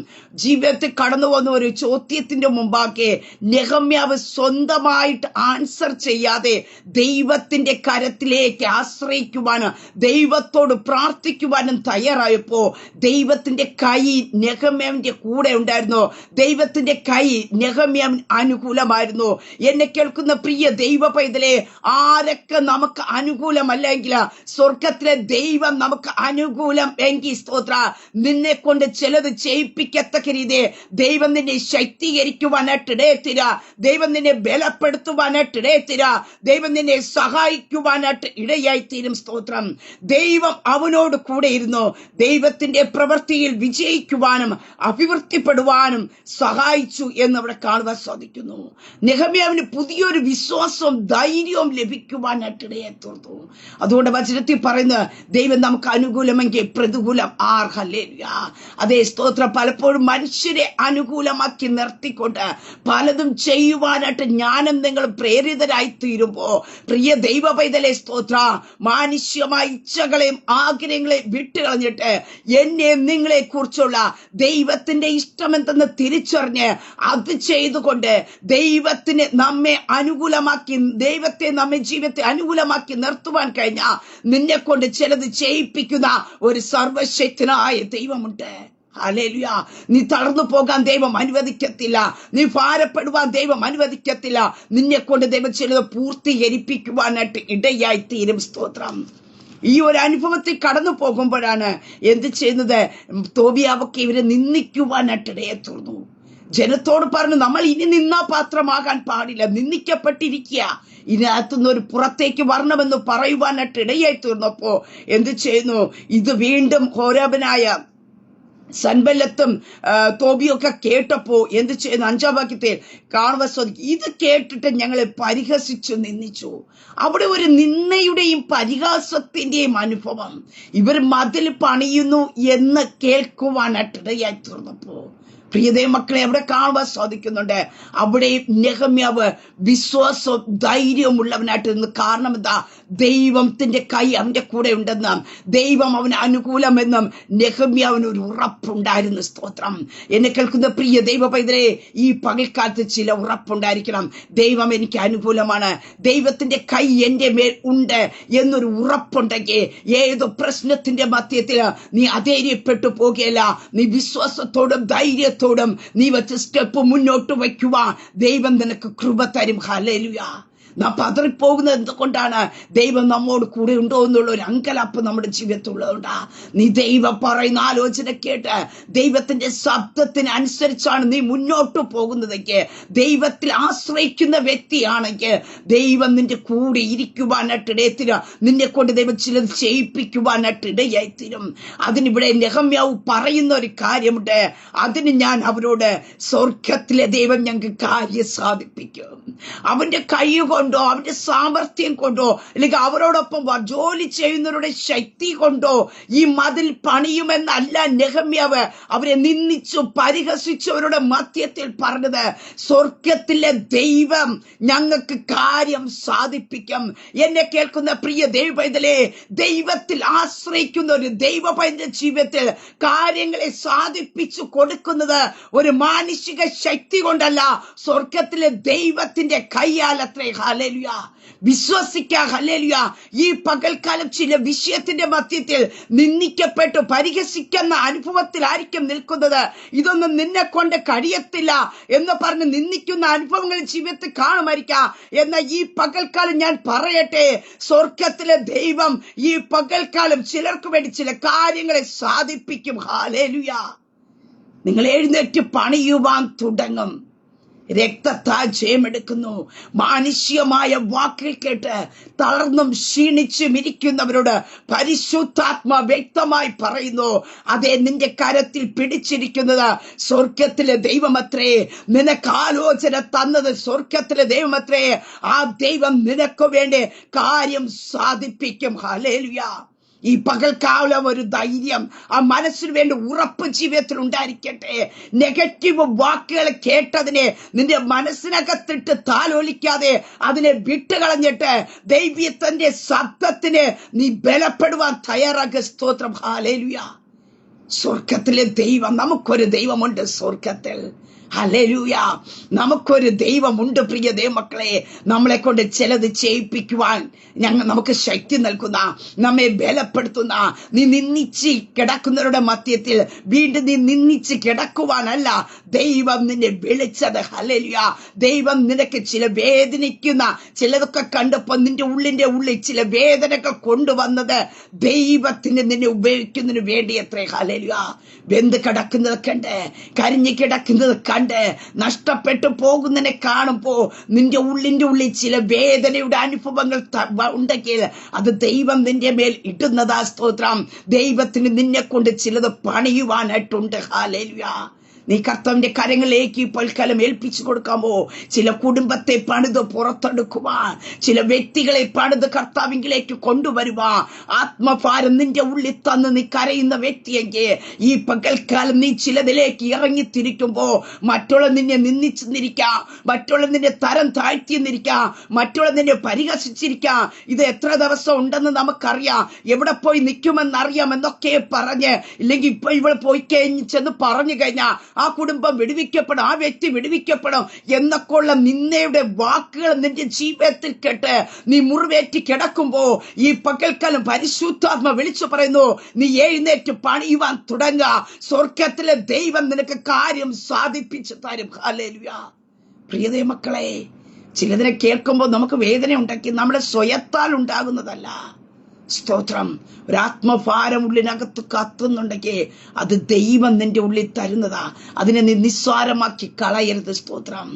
ജീവിതത്തിൽ കടന്നു വന്ന ഒരു ചോദ്യത്തിന്റെ മുമ്പാകെ നെഹമ്യാവ് സ്വന്തമായിട്ട് ആൻസർ ചെയ്യാതെ ദൈവത്തിന്റെ കരത്തിലേക്ക് ആശ്രയിക്കുവാനും ദൈവത്തോട് പ്രാർത്ഥിക്കുവാനും തയ്യാറായപ്പോ ദൈവത്തിന്റെ കൈ നെഹമ്യാവിന്റെ കൂടെ ഉണ്ടായിരുന്നു. ദൈവത്തിന്റെ കൈ നെഹമ്യാവിന് അനുകൂലമായിരുന്നു. എന്നെ കേൾക്കുന്ന പ്രിയ ദൈവ പൈതലേ, ആരൊക്കെ നമുക്ക് അനുകൂലമല്ലെങ്കിൽ സ്വർഗത്തിലെ ദൈവം നമുക്ക് അനുകൂലം എങ്കിൽ സ്തോത്ര, നിന്നെ കൊണ്ട് ചിലത് ചെയ്യിപ്പിക്കത്തക്ക രീതി ദൈവം നിന്നെ ശക്തീകരിക്കുവാനായിട്ട് ഇടയത്തിര, ദൈവം നിന്നെ ബലപ്പെടുത്തുവാനായിട്ട് ഇടയത്തിര, ദൈവം നിന്നെ സഹായിക്കുവാനായിട്ട് ഇടയായി തീരും. സ്തോത്രം. ദൈവം അവനോട് കൂടെ ഇരുന്നു ദൈവത്തിന്റെ പ്രവൃത്തിയിൽ വിജയിക്കുവാനും അഭിവൃദ്ധിപ്പെടുവാനും സഹായിച്ചു എന്ന് അവിടെ കാണുവാൻ സാധിക്കുന്നു. നെഹമ്യാവിന് പുതിയൊരു വിശ്വാസവും ധൈര്യവും ലഭിക്കുവാനായിട്ട് ഇടയായി തീർന്നു. അതുകൊണ്ട് വചനത്തിൽ പറയുന്നത്, ദൈവം നമുക്ക് അനുകൂലമെങ്കിൽ പ്രതികൂലം ആർ. ഹല്ലേലൂയ. അതേ സ്തോത്രം. പലപ്പോഴും മനുഷ്യരെ അനുകൂലമാക്കി നിർത്തിക്കൊണ്ട് പലതും ചെയ്യുവാനായിട്ട് ഞാനും നിങ്ങൾ പ്രേരിതരായി തീരുമ്പോ പ്രിയ ദൈവ പൈതലേ സ്തോത്ര, മാനുഷ്യമായ ഇച്ഛകളെയും ആഗ്രഹങ്ങളെയും വിട്ടുകളഞ്ഞിട്ട് എന്നെ നിങ്ങളെ കുറിച്ചുള്ള ദൈവത്തിന്റെ ഇഷ്ടമെന്തെന്ന് തിരിച്ചറിഞ്ഞ് അത് ചെയ്തുകൊണ്ട് ദൈവത്തിന് നമ്മെ ജീവിതത്തെ അനുകൂലമാക്കി നിർത്തുവാൻ കഴിഞ്ഞാൽ നിന്നെ കൊണ്ട് ചിലത് ചെയ്യിപ്പിക്കുന്ന ഒരു സർവശക്തനായ ദൈവമുണ്ട്. ഹല്ലേലൂയ. നീ തളർന്നു പോകാൻ ദൈവം അനുവദിക്കത്തില്ല. നീ ഭാരപ്പെടുവാൻ ദൈവം അനുവദിക്കത്തില്ല. നിന്നെ കൊണ്ട് ദൈവം ചിലത് പൂർത്തീകരിപ്പിക്കുവാനായിട്ട് ഇടയായി തീരും. സ്തോത്രം. ഈ ഒരു അനുഭവത്തിൽ കടന്നു പോകുമ്പോഴാണ് എന്ത് ചെയ്യുന്നത്? തോബിയാവൊക്കെ ഇവരെ നിന്ദിക്കുവാനായിട്ട് ഇടയെ തീർന്നു. ജനത്തോട് പറഞ്ഞു, നമ്മൾ ഇനി നിന്നാ പാത്രമാകാൻ പാടില്ല, നിന്ദിക്കപ്പെട്ടിരിക്കുക, ഇതിനകത്തുനിന്ന് ഒരു പുറത്തേക്ക് വരണമെന്ന് പറയുവാനായിട്ട് ഇടയായി തീർന്നപ്പോ എന്ത് ചെയ്യുന്നു? ഇത് വീണ്ടും ഹോരാബനായ സൻബല്ലത്തും തോബിയൊക്കെ കേട്ടപ്പോ എന്ത് ചെയ്യുന്നു? 5-ാം വാക്യത്തിൽ കാണുവാൻ സാധിക്കും. ഇത് കേട്ടിട്ട് ഞങ്ങളെ പരിഹസിച്ചു, നിന്ദിച്ചു. അവിടെ ഒരു നിന്ദയുടെയും പരിഹാസത്തിന്റെയും അനുഭവം. ഇവർ മതിൽ പണിയുന്നു എന്ന് കേൾക്കുവാനായിട്ട് ഇടയായി തീർന്നപ്പോ പ്രിയതേ മക്കളെ അവിടെ കാണുവാൻ സാധിക്കുന്നുണ്ട്. അവിടെ നെഹമ്യാവ് വിശ്വാസവും ധൈര്യമുള്ളവനായിട്ട് നിന്ന്. കാരണം എന്താ? ദൈവത്തിന്റെ കൈ അവന്റെ കൂടെ ഉണ്ടെന്നും ദൈവം അവന് അനുകൂലമെന്നും നെഹമ്യാവിന് ഒരു ഉറപ്പുണ്ടായിരുന്നു. സ്തോത്രം. എന്നെ കേൾക്കുന്ന പ്രിയ ദൈവ പൈതലേ, ഈ പകൽക്കാലത്ത് ചില ഉറപ്പുണ്ടായിരിക്കണം. ദൈവം എനിക്ക് അനുകൂലമാണ്, ദൈവത്തിന്റെ കൈ എന്റെ മേൽ ഉണ്ട് എന്നൊരു ഉറപ്പുണ്ടെങ്കിൽ ഏതോ പ്രശ്നത്തിന്റെ മധ്യത്തിൽ നീ അധൈര്യപ്പെട്ടു പോകുകയല്ല. നീ വിശ്വാസത്തോടും ധൈര്യത്തോടും നീ വെച്ച സ്റ്റെപ്പ് മുന്നോട്ട് വയ്ക്കുവാൻ ദൈവം നിനക്ക് കൃപ തരും. ഹല്ലേലൂയ. നാം പതറിപ്പോകുന്നത് എന്തുകൊണ്ടാണ്? ദൈവം നമ്മോട് കൂടെ ഉണ്ടോ എന്നുള്ള ഒരു അങ്കലാപ്പ് നമ്മുടെ ജീവിതത്തിലുള്ളതുകൊണ്ടാ. നീ ദൈവം പറയുന്ന ആലോചന കേട്ട് ദൈവത്തിന്റെ ശബ്ദത്തിന് അനുസരിച്ചാണ് നീ മുന്നോട്ട് പോകുന്നതെങ്കിൽ, ദൈവത്തിൽ ആശ്രയിക്കുന്ന വ്യക്തിയാണെങ്കിൽ ദൈവം നിന്റെ കൂടെ ഇരിക്കുവാനായിട്ട് ഇടയത്തിരും. നിന്നെ കൊണ്ട് ദൈവം ചിലത് ചെയ്യിപ്പിക്കുവാനായിട്ട് ഇടയായിത്തീരും. അതിനിവിടെ നെഹമ്യാവ് പറയുന്ന ഒരു കാര്യമുണ്ട്. അതിന് ഞാൻ അവരോട്, സ്വർഗത്തിലെ ദൈവം ഞങ്ങൾക്ക് കാര്യം സാധിപ്പിക്കും. അവന്റെ കൈ കൊണ്ടോ അവന്റെ സാമർത്ഥ്യം കൊണ്ടോ അല്ലെങ്കിൽ അവരോടൊപ്പം ജോലി ചെയ്യുന്നവരുടെ ശക്തി കൊണ്ടോ ഈ മതിൽ പണിയുമെന്നല്ല നെഹമ്യാവ് അവരെ നിന്ദിച്ചു പരിഹസിച്ചവരുടെ മധ്യത്തിൽ പറഞ്ഞത്. സ്വർഗത്തിലെ ദൈവം ഞങ്ങൾക്ക് കാര്യം സാധിപ്പിക്കും. എന്നെ കേൾക്കുന്ന പ്രിയ ദൈവപൈതലേ, ദൈവത്തിൽ ആശ്രയിക്കുന്ന ഒരു ദൈവപൈതൽ ജീവിതത്തിൽ കാര്യങ്ങളെ സാധിപ്പിച്ചു കൊടുക്കുന്നത് ഒരു മാനുഷിക ശക്തി കൊണ്ടല്ല, സ്വർഗത്തിലെ ദൈവത്തിന്റെ കൈയാലത്രേ. ഹല്ലേലൂയ. വിശ്വസിക്കുക. ഹല്ലേലൂയ. ഈ പകൽക്കാലം ചില വിഷയത്തിന്റെ മധ്യത്തിൽ നിന്ദിക്കപ്പെട്ടു പരിഹസിക്കുന്ന അനുഭവത്തിലായിരിക്കും നിൽക്കുന്നത്. ഇതൊന്നും നിന്നെ കൊണ്ട് കഴിയത്തില്ല എന്ന് പറഞ്ഞ് നിന്ദിക്കുന്ന അനുഭവങ്ങൾ ജീവിതത്തിൽ കാണുമായിരിക്കാം. എന്നാൽ ഈ പകൽക്കാലം ഞാൻ പറയട്ടെ, സ്വർഗത്തിലെ ദൈവം ഈ പകൽക്കാലം ചിലർക്ക് വേണ്ടി ചില കാര്യങ്ങളെ സാധിപ്പിക്കും. ഹല്ലേലൂയ. നിങ്ങൾ എഴുന്നേറ്റ് പണിയുവാൻ തുടങ്ങും. രക്തത്താൽ ജയമെടുക്കുന്നു. മാനുഷ്യമായ വാക്കുകൾ കേട്ട് തളർന്നും ക്ഷീണിച്ചും ഇരിക്കുന്നവരോട് പരിശുദ്ധാത്മ വ്യക്തമായി പറയുന്നു, അതെ, നിന്റെ കരത്തിൽ പിടിച്ചിരിക്കുന്നത് സ്വർഗത്തിലെ ദൈവമത്രേ. നിനക്ക് ആലോചന തന്നത് സ്വർഗത്തിലെ ദൈവമത്രേ. ആ ദൈവം നിനക്ക് വേണ്ടി കാര്യം സാധിപ്പിക്കും. ഹല്ലേലൂയ. ഈ പകൽക്കാലം ഒരു ധൈര്യം, ആ മനസ്സിന് വേണ്ടി ഉറപ്പ് ജീവിതത്തിൽ ഉണ്ടായിരിക്കട്ടെ. നെഗറ്റീവ് വാക്കുകൾ കേട്ടതിനെ നിന്റെ മനസ്സിനകത്തിട്ട് താലോലിക്കാതെ അതിനെ വിട്ടുകളഞ്ഞിട്ട് ദൈവത്തിന്റെ ശബ്ദത്തിന് നീ ബലപ്പെടുവാൻ തയ്യാറാക്കുക. സ്തോത്രം. ഹല്ലേലൂയ. സ്വർഗത്തിലെ ദൈവം, നമുക്കൊരു ദൈവമുണ്ട് സ്വർഗത്തിൽ. ഹല്ലേലൂയ. നമുക്കൊരു ദൈവമുണ്ട് പ്രിയ ദൈവമക്കളെ. നമ്മളെ കൊണ്ട് ചിലത് ചെയ്യിപ്പിക്കുവാൻ നമുക്ക് ശക്തി നൽകുന്ന, നമ്മെ ബലപ്പെടുത്തുന്ന, നീ നിന്ദിച്ച് കിടക്കുന്നവരുടെ മധ്യത്തിൽ വീണ്ടും നീ നിന്ദിച്ച് കിടക്കുവാനല്ല ദൈവം നിന്നെ വിളിച്ചത്. ഹല്ലേലൂയ. ദൈവം നിനക്ക് ചില വേദനിക്കുന്ന ചിലതൊക്കെ കണ്ടപ്പോ നിന്റെ ഉള്ളിന്റെ ഉള്ളിൽ ചില വേദനകൾ കൊണ്ടുവന്നത് ദൈവത്തിന് നിന്നെ ഉപയോഗിക്കുന്നതിന് വേണ്ടി എത്ര. ഹല്ലേലൂയ. വെന്ത് കിടക്കുന്നത് കണ്ട്, കരിഞ്ഞു കിടക്കുന്നത് കണ്ട്, നഷ്ടപ്പെട്ടു പോകുന്നതിനെ കാണുമ്പോ നിന്റെ ഉള്ളിന്റെ ഉള്ളിൽ ചില വേദനയുടെ അനുഭവങ്ങൾ ഉണ്ടെങ്കിൽ അത് ദൈവം നിന്റെ മേൽ ഇടുന്നതാ. സ്തോത്രം. ദൈവത്തിന് നിന്നെ കൊണ്ട് ചിലത് പണിയുവാനായിട്ടുണ്ട്. ഹല്ലേലൂയ. നീ കർത്താവിന്റെ കരങ്ങളിലേക്ക് പൽക്കാലം ഏൽപ്പിച്ചു കൊടുക്കാമോ? ചില കുടുംബത്തെ പണിത് പുറത്തെടുക്കുവാൻ, ചില വ്യക്തികളെ പണിത് കർത്താവിലേക്ക് കൊണ്ടുവരുവാൻ ആത്മഭാരം നിന്റെ ഉള്ളിൽ തന്ന് നീ കരയുന്ന വ്യക്തിയെങ്കിൽ ഈ പകൽക്കാലം നീ ചിലതിലേക്ക് ഇറങ്ങിത്തിരിക്കുമ്പോ മറ്റുള്ള നിന്നെ നിന്ദിച്ചിരിക്കാം, മറ്റുള്ള നിന്നെ തരം താഴ്ത്തിയെന്നിരിക്കാം, മറ്റുള്ള നിന്നെ പരിഹസിച്ചിരിക്കാം. ഇത് എത്ര ദിവസം ഉണ്ടെന്ന് നമുക്കറിയാം, എവിടെ പോയി നിൽക്കുമെന്നറിയാം എന്നൊക്കെ പറഞ്ഞ്, ഇല്ലെങ്കിൽ ഇപ്പൊ ഇവിടെ പോയി കഴിഞ്ഞ് ചെന്ന് പറഞ്ഞു കഴിഞ്ഞാൽ ആ കുടുംബം വിടുവിക്കപ്പെടും, ആ വ്യക്തി വിടുവിക്കപ്പെടും എന്നൊക്കെയുള്ള നിന്നയുടെ വാക്കുകൾ നിന്റെ ജീവിതത്തിൽ കേട്ട് നീ മുറിവേറ്റി കിടക്കുമ്പോ ഈ പകൽക്കാലം പരിശുദ്ധാത്മ വിളിച്ചു പറയുന്നു, നീ എഴുന്നേറ്റ് പണിയുവാൻ തുടങ്ങുക. സ്വർഗത്തിലെ ദൈവം നിനക്ക് കാര്യം സാധിപ്പിച്ചു തരും. ഹല്ലേലൂയ. പ്രിയതേ മക്കളെ, ചിലതിനെ കേൾക്കുമ്പോൾ നമുക്ക് വേദന ഉണ്ടാക്കി നമ്മുടെ സ്വയത്താൽ ഉണ്ടാകുന്നതല്ല. സ്തോത്രം. ഒരാത്മഭാരം ഉള്ളിനകത്ത് കത്തുന്നുണ്ടെങ്കിൽ അത് ദൈവം നിന്റെ ഉള്ളിൽ തരുന്നതാ. അതിനെ നീ നിസ്സാരമാക്കി കളയരുത്. സ്തോത്രം.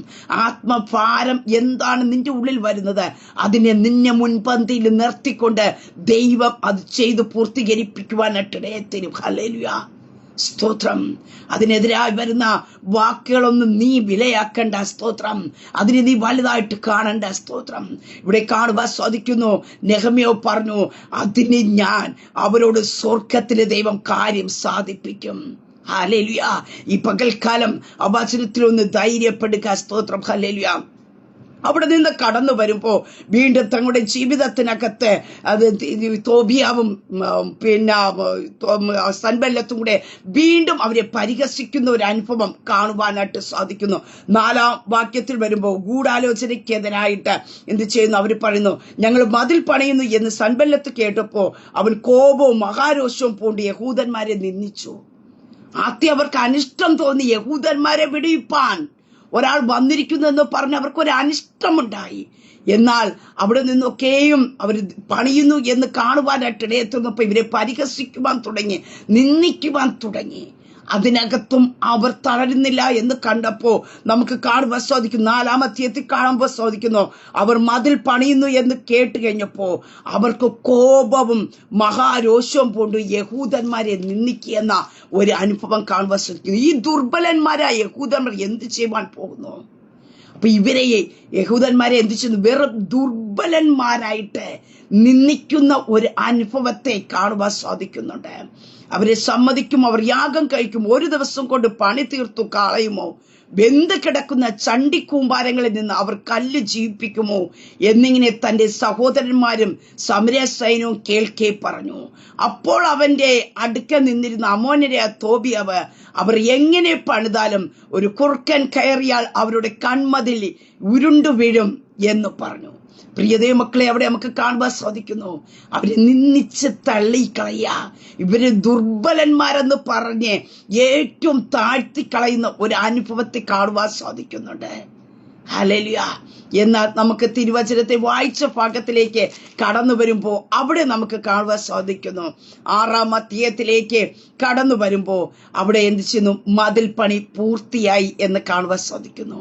ആത്മഭാരം എന്താണ് നിന്റെ ഉള്ളിൽ വരുന്നത്, അതിനെ നിന്നെ മുൻപന്തിയിൽ നിർത്തിക്കൊണ്ട് ദൈവം അത് ചെയ്ത് പൂർത്തീകരിപ്പിക്കുവാനായിട്ട് ഇടയത്തരും. ഹല്ലേലൂയ. സ്തോത്രം. അതിനെതിരായി വരുന്ന വാക്കുകളൊന്നും നീ വിലയാക്കണ്ട. സ്തോത്രം. അതിനെ നീ വലുതായിട്ട് കാണണ്ട. സ്തോത്രം. ഇവിടെ കാണുവാൻ സാധിക്കുന്നു, നെഹമ്യാവ് പറഞ്ഞു, അതിന് ഞാൻ അവരോട് സ്വർഗത്തിലെ ദൈവം കാര്യം സാധിപ്പിക്കും. ഹല്ലേലൂയ. ഈ പകൽക്കാലം ആ വചനത്തിലൊന്ന് ധൈര്യപ്പെടുക. സ്തോത്രം. ഹല്ലേലൂയ. അവിടെ നിന്ന് കടന്നു വരുമ്പോ വീണ്ടും തങ്ങളുടെ ജീവിതത്തിനകത്ത് അത് തോബിയാവും സൻബല്ലത്തും കൂടെ വീണ്ടും അവരെ പരിഹസിക്കുന്ന ഒരു അനുഭവം കാണുവാനായിട്ട് സാധിക്കുന്നു. 4-ാം വാക്യത്തിൽ വരുമ്പോൾ ഗൂഢാലോചനയ്ക്കെതിരായിട്ട് എന്ത് ചെയ്യുന്നു? അവർ പറയുന്നു, ഞങ്ങൾ മതിൽ പണിയുന്നു എന്ന് സൻബല്ലത്ത് കേട്ടപ്പോ അവൻ കോപവും മഹാരോഷവും പൂണ്ട് യഹൂദന്മാരെ നിന്ദിച്ചു. ആദ്യം അവർക്ക് അനിഷ്ടം തോന്നി യഹൂദന്മാരെ വിടുവിപ്പാൻ ഒരാൾ വന്നിരിക്കുന്നെന്ന് പറഞ്ഞ് അവർക്കൊരു അനിഷ്ടമുണ്ടായി. എന്നാൽ അവിടെ നിന്നൊക്കെയും അവർ പണിയുന്നു എന്ന് കാണുവാനായിട്ട് ഇടയെത്തുന്നപ്പോ ഇവരെ പരിഹസിക്കുവാൻ തുടങ്ങി, നിന്ദിക്കുവാൻ തുടങ്ങി. അതിനകത്തും അവർ തളരുന്നില്ല എന്ന് കണ്ടപ്പോ നമുക്ക് കാണുവാൻ സാധിക്കും. 4-ാം അധ്യായത്തിൽ കാണുമ്പോൾ സാധിക്കുന്നു, അവർ മതിൽ പണിയുന്നു എന്ന് കേട്ട് കഴിഞ്ഞപ്പോ അവർക്ക് കോപവും മഹാരോഷവും കൊണ്ട് യഹൂദന്മാരെ നിന്ദിക്കുന്ന ഒരു അനുഭവം കാണുവാൻ സാധിക്കുന്നു. ഈ ദുർബലന്മാരായ യഹൂദന്മാർ എന്ത് ചെയ്യുവാൻ പോകുന്നു? അപ്പൊ ഇവരെ യഹൂദന്മാരെ എന്ത് ചെയ്യുന്നു? വെറും ദുർബലന്മാരായിട്ട് നിന്ദിക്കുന്ന ഒരു അനുഭവത്തെ കാണുവാൻ സാധിക്കുന്നുണ്ട്. അവരെ സമ്മതിക്കും, അവർ യാഗം കഴിക്കും, ഒരു ദിവസം കൊണ്ട് പണി തീർത്തു കളയുമോ, വെന്ത് കിടക്കുന്ന ചണ്ടിക്കൂമ്പാരങ്ങളിൽ നിന്ന് അവർ കല്ല് ജീവിപ്പിക്കുമോ എന്നിങ്ങനെ തന്റെ സഹോദരന്മാരും സമര സൈന്യവും കേൾക്കെ പറഞ്ഞു. അപ്പോൾ അവന്റെ അടുക്ക നിന്നിരുന്ന അമ്മോന്യരെ തോബിയാവ്, അവർ എങ്ങനെ പണിതാലും ഒരു കുറുക്കൻ കയറിയാൽ അവരുടെ കൺമതിൽ ഉരുണ്ടു വീഴും എന്ന് പറഞ്ഞു. പ്രിയതേ മക്കളെ, അവിടെ നമുക്ക് കാണുവാൻ സാധിക്കുന്നു, അവരെ നിന്ദിച്ച് തള്ളിക്കളയ, ഇവര് ദുർബലന്മാരെന്ന് പറഞ്ഞ് ഏറ്റവും താഴ്ത്തിക്കളയുന്ന ഒരു അനുഭവത്തെ കാണുവാൻ സാധിക്കുന്നുണ്ട്. ഹല്ലേലൂയ. എന്നാൽ നമുക്ക് തിരുവചനത്തെ വായിച്ച ഭാഗത്തിലേക്ക് കടന്നു വരുമ്പോ അവിടെ നമുക്ക് കാണുവാൻ സാധിക്കുന്നു, 6-ാം അധ്യായത്തിലേക്ക് കടന്നു വരുമ്പോ അവിടെ എന്ത് ചെയ്യുന്നു? മതിൽ പണി പൂർത്തിയായി എന്ന് കാണുവാൻ സാധിക്കുന്നു.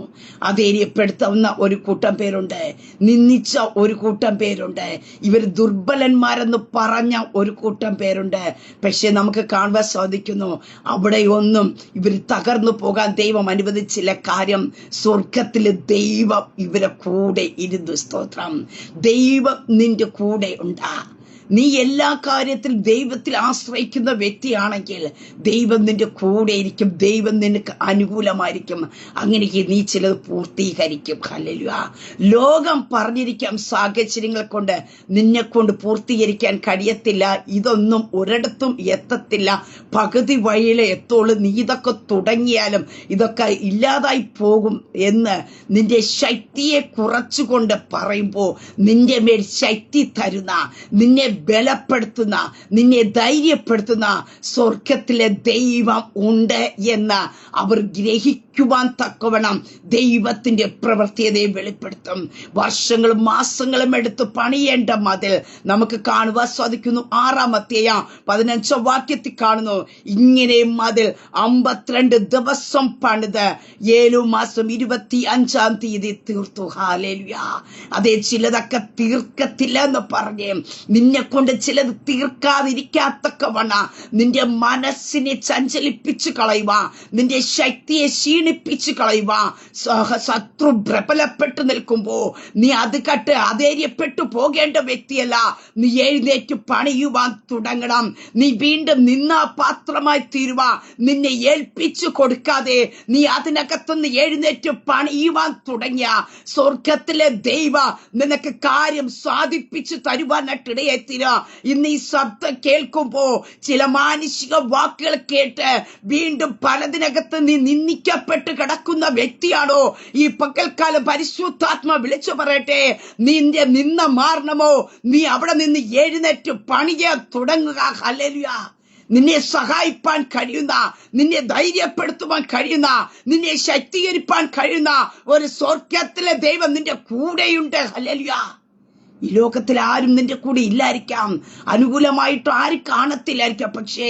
ധൈര്യപ്പെടുത്തുന്ന ഒരു കൂട്ടം പേരുണ്ട്, നിന്ദിച്ച ഒരു കൂട്ടം പേരുണ്ട്, ഇവർ ദുർബലന്മാരെന്ന് പറഞ്ഞ ഒരു കൂട്ടം പേരുണ്ട്. പക്ഷെ നമുക്ക് കാണുവാൻ സാധിക്കുന്നു, അവിടെ ഒന്നും ഇവർ തകർന്നു പോകാൻ ദൈവം അനുവദിച്ചില്ല. കാര്യം സ്വർഗത്തിലെ ദൈവം ഇവരെ കൂടെ ഇരുന്നു. സ്തോത്രം. ദൈവം നിന്റെ കൂടെ ഉണ്ടാ. നീ എല്ലാ കാര്യത്തിലും ദൈവത്തിൽ ആശ്രയിക്കുന്ന വ്യക്തിയാണെങ്കിൽ ദൈവം നിന്റെ കൂടെ ഇരിക്കും, ദൈവം നിനക്ക് അനുകൂലമായിരിക്കും. അങ്ങനെ നീ ചിലത് പൂർത്തീകരിക്കും. ഹല്ലേലൂയ. ലോകം പറഞ്ഞിരിക്കാം സാഹചര്യങ്ങൾ കൊണ്ട് നിന്നെ കൊണ്ട് പൂർത്തീകരിക്കാൻ കഴിയത്തില്ല, ഇതൊന്നും ഒരിടത്തും എത്തത്തില്ല, പകുതി വഴിയിലെ എത്തോളൂ, നീ ഇതൊക്കെ തുടങ്ങിയാലും ഇതൊക്കെ ഇല്ലാതായി പോകും എന്ന് നിന്റെ ശക്തിയെ കുറച്ചുകൊണ്ട് പറയുമ്പോ നിന്റെ മേൽ ശക്തി തരുന്ന, നിന്നെ ബലപ്പെടുത്തുന്ന, നിന്നെ ധൈര്യപ്പെടുത്തുന്ന സ്വർഗത്തിലെ ദൈവം ഉണ്ട് എന്ന് അവർ ഗ്രഹിക്കുവാൻ തക്കവണ്ണം ദൈവത്തിന്റെ പ്രവൃത്തിയെ വെളിപ്പെടുത്തും. വർഷങ്ങളും മാസങ്ങളും എടുത്ത് പണിയേണ്ട മതിൽ നമുക്ക് കാണുവാൻ സാധിക്കുന്നു. 6-ാം അധ്യായം 15-ാം വാക്യത്തിൽ കാണുന്നു, ഇങ്ങനെ മതിൽ 52 ദിവസം പണിത് 7 മാസം 25-ാം തീയതി തീർത്തു. ഹല്ലേലൂയ. അതേ, ചിലതൊക്കെ തീർക്കത്തില്ല എന്ന് പറഞ്ഞ് നിന്നെ കൊണ്ട് ചിലത് തീർക്കാതിരിക്കാത്തക്കവണ്ണ നിന്റെ മനസ്സിനെ ചഞ്ചലിപ്പിച്ചു കളയുക, നിന്റെ ശക്തിയെ ക്ഷീണിപ്പിച്ചു കളയുക. ശത്രു പ്രബലപ്പെട്ടു നിൽക്കുമ്പോ നീ അത് കട്ട് അധൈര്യപ്പെട്ടു പോകേണ്ട വ്യക്തിയല്ല. നീ എഴുന്നേറ്റ് പണിയുവാൻ തുടങ്ങണം. നീ വീണ്ടും നിന്ന പാത്രമായി തീരുക. നിന്നെ ഏൽപ്പിച്ചു കൊടുക്കാതെ നീ അതിനകത്തുനിന്ന് എഴുന്നേറ്റ് പണിയുവാൻ തുടങ്ങിയ സ്വർഗത്തിലെ ദൈവ നിനക്ക് കാര്യം സാധിപ്പിച്ചു തരുവാനായിട്ട് ഇടയെത്തിര. ഇന്ന് ഈ ശബ്ദം കേൾക്കുമ്പോ ചില മാനുഷിക വാക്കുകൾ കേട്ട് വീണ്ടും പലതിനകത്ത് നീ നിന്ദിക്കപ്പെട്ട് കിടക്കുന്ന വ്യക്തിയാണോ? ഈ പകൽക്കാലം പരിശുദ്ധാത്മ വിളിച്ചു പറയട്ടെ, നിന്റെ നിന്ന മാറണമോ? നീ അവിടെ നിന്ന് എഴുന്നേറ്റ് പണിയാൻ തുടങ്ങുക. ഹല്ലേലൂയ. നിന്നെ സഹായിപ്പാൻ കഴിയുന്ന, നിന്നെ ധൈര്യപ്പെടുത്തുവാൻ കഴിയുന്ന, നിന്നെ ശക്തീകരിപ്പാൻ കഴിയുന്ന ഒരു സ്വർഗത്തിലെ ദൈവം നിന്റെ കൂടെയുണ്ട്. ഹല്ലേലൂയ. ഈ ലോകത്തിൽ ആരും നിന്റെ കൂടെ ഇല്ലായിരിക്കാം, അനുകൂലമായിട്ട് ആരും കാണത്തില്ലായിരിക്കാം. പക്ഷേ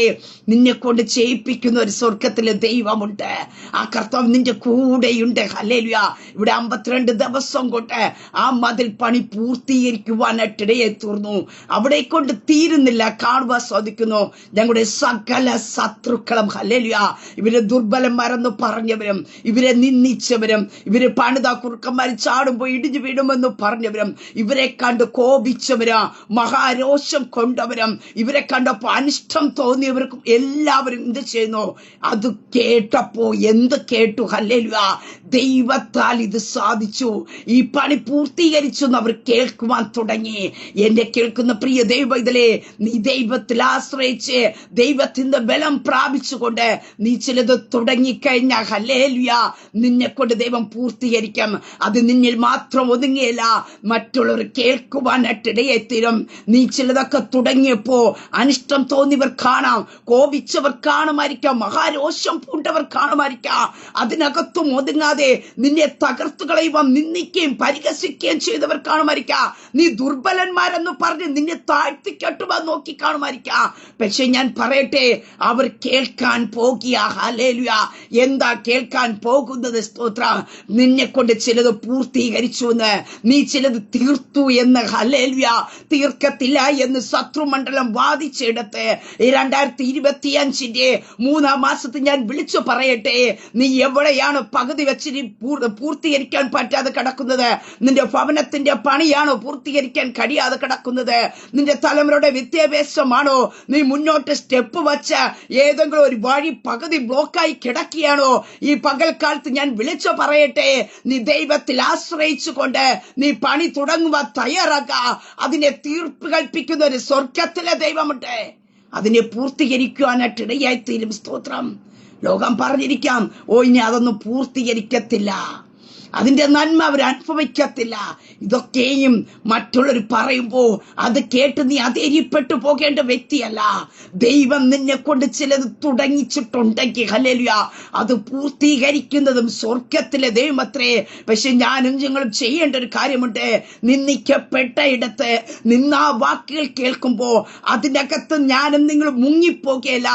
നിന്നെ കൊണ്ട് ചെയ്യിപ്പിക്കുന്ന ഒരു സ്വർഗത്തിലെ ദൈവമുണ്ട്. ആ കർത്താവ് നിന്റെ കൂടെയുണ്ട്. ഹല്ലേലൂയ. ഇവിടെ 52 ദിവസം കൊണ്ട് ആ മതിൽ പണി പൂർത്തീകരിക്കുവാനായിട്ടിടയെ തീർന്നു. അവിടെ കൊണ്ട് തീരുന്നില്ല. കാണുവാൻ സാധിക്കുന്നു ഞങ്ങളുടെ സകല ശത്രുക്കളും. ഹല്ലേലൂയ. ഇവരെ ദുർബലന്മാരെന്ന് പറഞ്ഞവരും, ഇവരെ നിന്ദിച്ചവരും, ഇവരെ പണിത കുറുക്കന്മാർ ചാടുമ്പോ ഇടിഞ്ഞു വീടുമെന്ന് പറഞ്ഞവരും, ഇവരെ കണ്ട് കോപിച്ചവരാ, മഹാരോഷം കൊണ്ടവരും, ഇവരെ കണ്ടപ്പോ അനിഷ്ടം തോന്നിയവർക്കും എല്ലാവരും എന്ത് ചെയ്യുന്നു? അത് കേട്ടപ്പോ എന്ത് കേട്ടു? ഹല്ലേലൂയ. ദൈവത്താൽ ഇത് സാധിച്ചു, ഈ പണി പൂർത്തീകരിച്ചു എന്ന് അവർ കേൾക്കുവാൻ തുടങ്ങി. എന്നെ കേൾക്കുന്ന പ്രിയ ദൈവത്തിലെ, നീ ദൈവത്തിൽ ആശ്രയിച്ച് ദൈവത്തിന്റെ ബലം പ്രാപിച്ചുകൊണ്ട് നീ ചിലത് തുടങ്ങിക്കഴിഞ്ഞാൽ ഹല്ലേലൂയ, നിന്നെ കൊണ്ട് ദൈവം പൂർത്തീകരിക്കും. അത് നിന്നിൽ മാത്രം ഒതുങ്ങിയല്ല, മറ്റുള്ളവർ കേൾക്കുവാനായിട്ടിടയെത്തിരും. നീ ചിലതൊക്കെ തുടങ്ങിയപ്പോ അനിഷ്ടം തോന്നിയവർ കാണാം, കോപിച്ചവർ കാണുമായിരിക്കാം, മഹാരോഷം പൂണ്ടവർ കാണുമായിരിക്കാം. അതിനകത്തും ഒതുങ്ങാതെ നിന്നെ തകർത്തു കളയുവാൻ നിന്ദിക്കുകയും പരിഹസിക്കുകയും ചെയ്തവർ കാണുമായിരിക്കാം. നീ ദുർബലന്മാരെന്ന് പറഞ്ഞ് നിന്നെ താഴ്ത്തിക്കെട്ടുവാൻ നോക്കി കാണുമായിരിക്കാം. പക്ഷെ ഞാൻ പറയട്ടെ, അവർ കേൾക്കാൻ പോകുക. ഹല്ലേലൂയ. എന്താ കേൾക്കാൻ പോകുന്നത്? സ്തോത്രം. നിന്നെ കൊണ്ട് ചിലത് പൂർത്തീകരിച്ചു എന്ന്, നീ ചിലത് തീർത്തു എന്ന്. ഹല്ലേലൂയ. തീർക്കത്തില്ല എന്ന് ശത്രുമണ്ഡലം വാദിച്ചെടുത്ത് 2025 3-ാം മാസത്തിൽ ഞാൻ വിളിച്ചു പറയട്ടെ, നീ എവിടെയാണ് പകുതി വെച്ച് പൂർത്തീകരിക്കാൻ പറ്റാതെ കിടക്കുന്നത്? നിന്റെ ഭവനത്തിന്റെ പണിയാണോ പൂർത്തീകരിക്കാൻ കഴിയാതെ കിടക്കുന്നത്? നിന്റെ തലമുറയുടെ വിദ്യാഭ്യാസമാണോ നീ മുന്നോട്ട് സ്റ്റെപ്പ് വെച്ച് ഏതെങ്കിലും ഒരു വഴി പകുതി ബ്ലോക്കായി കിടക്കുകയാണോ? ഈ പകൽക്കാലത്ത് ഞാൻ വിളിച്ചു പറയട്ടെ, നീ ദൈവത്തിൽ ആശ്രയിച്ചുകൊണ്ട് നീ പണി തുടങ്ങുവാൻ തയ്യാറാക്ക. അതിനെ തീർപ്പ് കൽപ്പിക്കുന്ന ഒരു സ്വർഗത്തിലെ ദൈവമുണ്ട്. അതിനെ പൂർത്തീകരിക്കുവാനായിട്ട് ഇടയായിത്തീരും. സ്തോത്രം. ലോകം പറഞ്ഞിരിക്കാം, ഇനി അതൊന്നും പൂർത്തീകരിക്കത്തില്ല, അതിന്റെ നന്മ അവർ അനുഭവിക്കത്തില്ല. ഇതൊക്കെയും മറ്റുള്ളവർ പറയുമ്പോ അത് കേട്ട് നീ അധൈര്യപ്പെട്ടു പോകേണ്ട വ്യക്തിയല്ല. ദൈവം നിന്നെ കൊണ്ട് ചിലത് തുടങ്ങിച്ചിട്ടുണ്ടെങ്കിൽ ഹല്ലേലൂയ, അത് പൂർത്തീകരിക്കുന്നതും സ്വർഗത്തിലെ ദൈവമത്രേ. പക്ഷെ ഞാനും നിങ്ങളും ചെയ്യേണ്ട ഒരു കാര്യമുണ്ട്. നിന്ദിക്കപ്പെട്ട ഇടത്ത് നിന്നാ വാക്കുകൾ കേൾക്കുമ്പോ അതിനകത്ത് ഞാനും നിങ്ങളും മുങ്ങിപ്പോകേല.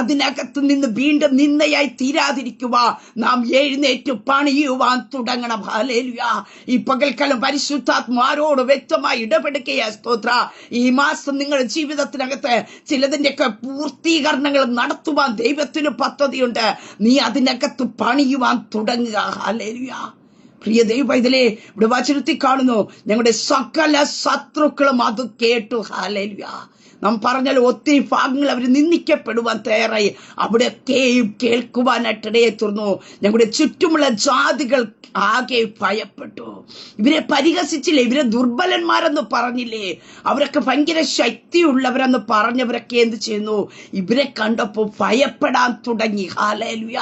അതിനകത്ത് നിന്ന് വീണ്ടും നിന്ദയായി തീരാതിരിക്കുക. നാം എഴുന്നേറ്റ് പണിയുവാൻ തുടങ്ങണം. ഹല്ലേലൂയ. ഈ പകൽക്കാലം പരിശുദ്ധാത്മാരോട് വ്യക്തമായി ഇടപെടുകയാ. സ്തോത്ര. ഈ മാസം നിങ്ങളുടെ ജീവിതത്തിനകത്ത് ചിലതിന്റെയൊക്കെ പൂർത്തീകരണങ്ങൾ നടത്തുവാൻ ദൈവത്തിന് പദ്ധതിയുണ്ട്. നീ അതിനകത്ത് പണിയുവാൻ തുടങ്ങുക. ഹല്ലേലൂയ. പ്രിയ ദൈവത്തിലെ, ഇവിടെ വചനത്തിൽ കാണുന്നു, ഞങ്ങളുടെ സകല ശത്രുക്കളും അത് കേട്ടു. ഹല്ലേലൂയ. നാം പറഞ്ഞാൽ ഒത്തിരി ഭാഗങ്ങൾ അവർ നിന്ദിക്കപ്പെടുവാൻ തയ്യാറായി. അവിടെയൊക്കെയും കേൾക്കുവാനായിട്ടിടയെ തീർന്നു. ഞങ്ങളുടെ ചുറ്റുമുള്ള ജാതികൾ ആകെ ഭയപ്പെട്ടു. ഇവരെ പരിഹസിച്ചില്ലേ? ഇവരെ ദുർബലന്മാരെന്ന് പറഞ്ഞില്ലേ? അവരൊക്കെ ഭയങ്കര ശക്തിയുള്ളവരെന്ന് പറഞ്ഞവരൊക്കെ എന്ത് ചെയ്യുന്നു? ഇവരെ കണ്ടപ്പോ ഭയപ്പെടാൻ തുടങ്ങി. ഹല്ലേലൂയ.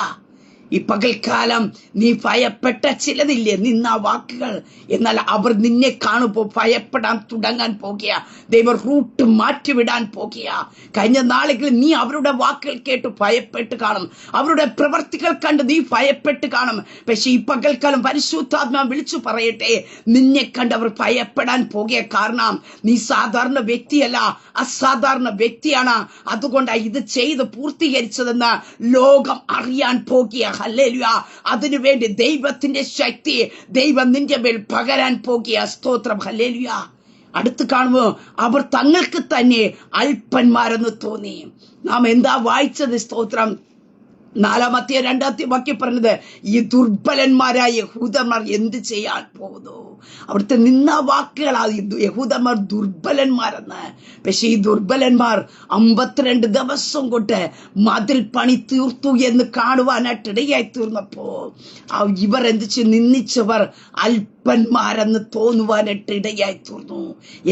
ഈ പകൽക്കാലം നീ ഭയപ്പെട്ട ചിലതില്ലേ, നിന്ന വാക്കുകൾ, എന്നാൽ അവർ നിന്നെ കാണുമ്പോ ഭയപ്പെടാൻ തുടങ്ങാൻ പോകുക. ദൈവം റൂട്ട് മാറ്റിവിടാൻ പോകുക. കഴിഞ്ഞ നാളുകളിൽ നീ അവരുടെ വാക്കുകൾ കേട്ട് ഭയപ്പെട്ട് കാണും, അവരുടെ പ്രവർത്തികൾ കണ്ട് നീ ഭയപ്പെട്ട് കാണും. പക്ഷെ ഈ പകൽക്കാലം പരിശുദ്ധാത്മാ വിളിച്ചു പറയട്ടെ, നിന്നെ കണ്ട് അവർ ഭയപ്പെടാൻ പോകുക. കാരണം നീ സാധാരണ വ്യക്തിയല്ല, അസാധാരണ വ്യക്തിയാണ്. അതുകൊണ്ടാണ് ഇത് ചെയ്ത് പൂർത്തീകരിച്ചതെന്ന് ലോകം അറിയാൻ പോകുക. ഹല്ലേലൂയ. അതിനുവേണ്ടി ദൈവത്തിന്റെ ശക്തി ദൈവം നിന്റെ മേൽ പകരാൻ പോകുക. സ്തോത്രം. ഹല്ലേലൂയ. അടുത്ത് കാണുമ്പോ അവർ തങ്ങൾക്ക് തന്നെ അല്പന്മാരെന്ന് തോന്നി. നാം എന്താ വായിച്ചത്? സ്തോത്രം. 4-ാമത്തെ 2-ാമത്തെ വാക്യം പറഞ്ഞത്, ഈ ദുർബലന്മാരായ യഹൂദന്മാർ എന്ത് ചെയ്യാൻ പോകുന്നു? അവിടുത്തെ നിന്ന വാക്കുകളാ യഹൂദന്മാർ ദുർബലന്മാരെന്ന്. പക്ഷെ ഈ ദുർബലന്മാർ 52 ദിവസം കൊണ്ട് മതിൽ പണി തീർത്തു എന്ന് കാണുവാനായിട്ട് ഇടയായി തീർന്നപ്പോ ഇവർ എന്ത് ചെയ്തു? നിന്ദിച്ചവർ അല്പന്മാരെന്ന് തോന്നുവാനായിട്ട് ഇടയായി തീർന്നു.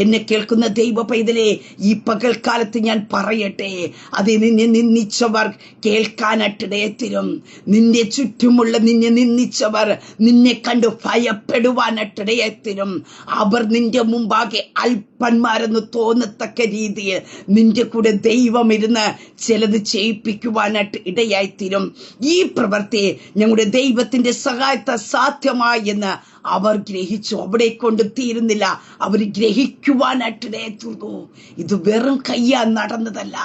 എന്നെ കേൾക്കുന്ന ദൈവ പൈതലേ, ഈ പകൽക്കാലത്ത് ഞാൻ പറയട്ടെ, അത് നിന്നെ നിന്ദിച്ചവർ കേൾക്കാനായിട്ട് ഇടയത്തിരും. നിന്റെ ചുറ്റുമുള്ള നിന്നെ നിന്ദിച്ചവർ നിന്നെ കണ്ട് ഭയപ്പെടുവാനായിട്ട് ഇടയത്തിരും. അവർ നിന്റെ മുമ്പാകെ അല്പന്മാരെന്ന് തോന്നത്തക്ക രീതിയിൽ നിന്റെ കൂടെ ദൈവം ഇരുന്ന് ചിലത് ചെയ്യിപ്പിക്കുവാനായിട്ട് ഇടയായിത്തീരും. ഈ പ്രവൃത്തി ഞങ്ങളുടെ ദൈവത്തിന്റെ സഹായത്താൽ സാധ്യമായി എന്ന് അവർ ഗ്രഹിച്ചു. അവിടെ കൊണ്ട് തീരുന്നില്ല, അവർ ഗ്രഹിക്കുവാനായിട്ടിടയെ തീർന്നു. ഇത് വെറും കയ്യാ നടന്നതല്ല.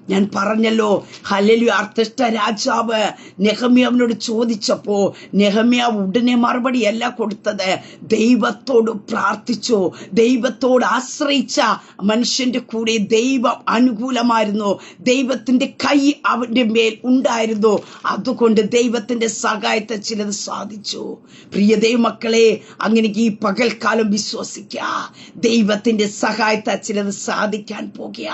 ഞാൻ പറഞ്ഞല്ലോ, ഹല്ലേലൂയ. അർത്തഷ്ഠ രാജാവ് നെഹമ്യാവിനോട് ചോദിച്ചപ്പോ നെഹമ്യാവ് ഉടനെ മറുപടിയല്ല കൊടുത്തത്. ദൈവത്തോട് പ്രാർത്ഥിച്ചു, ദൈവത്തോട് ആശ്രയിച്ച മനുഷ്യന്റെ കൂടെ ദൈവം അനുകൂലമായിരുന്നു. ദൈവത്തിന്റെ കൈ അവന്റെ മേൽ ഉണ്ടായിരുന്നു. അതുകൊണ്ട് ദൈവത്തിന്റെ സഹായത്തെ ചിലത് സാധിച്ചു. പ്രിയ ദൈവമക്കളെ, അങ്ങനെ ഈ പകൽക്കാലം വിശ്വസിക്ക, ദൈവത്തിന്റെ സഹായത്തെ ചിലത് സാധിക്കാൻ പോകുക.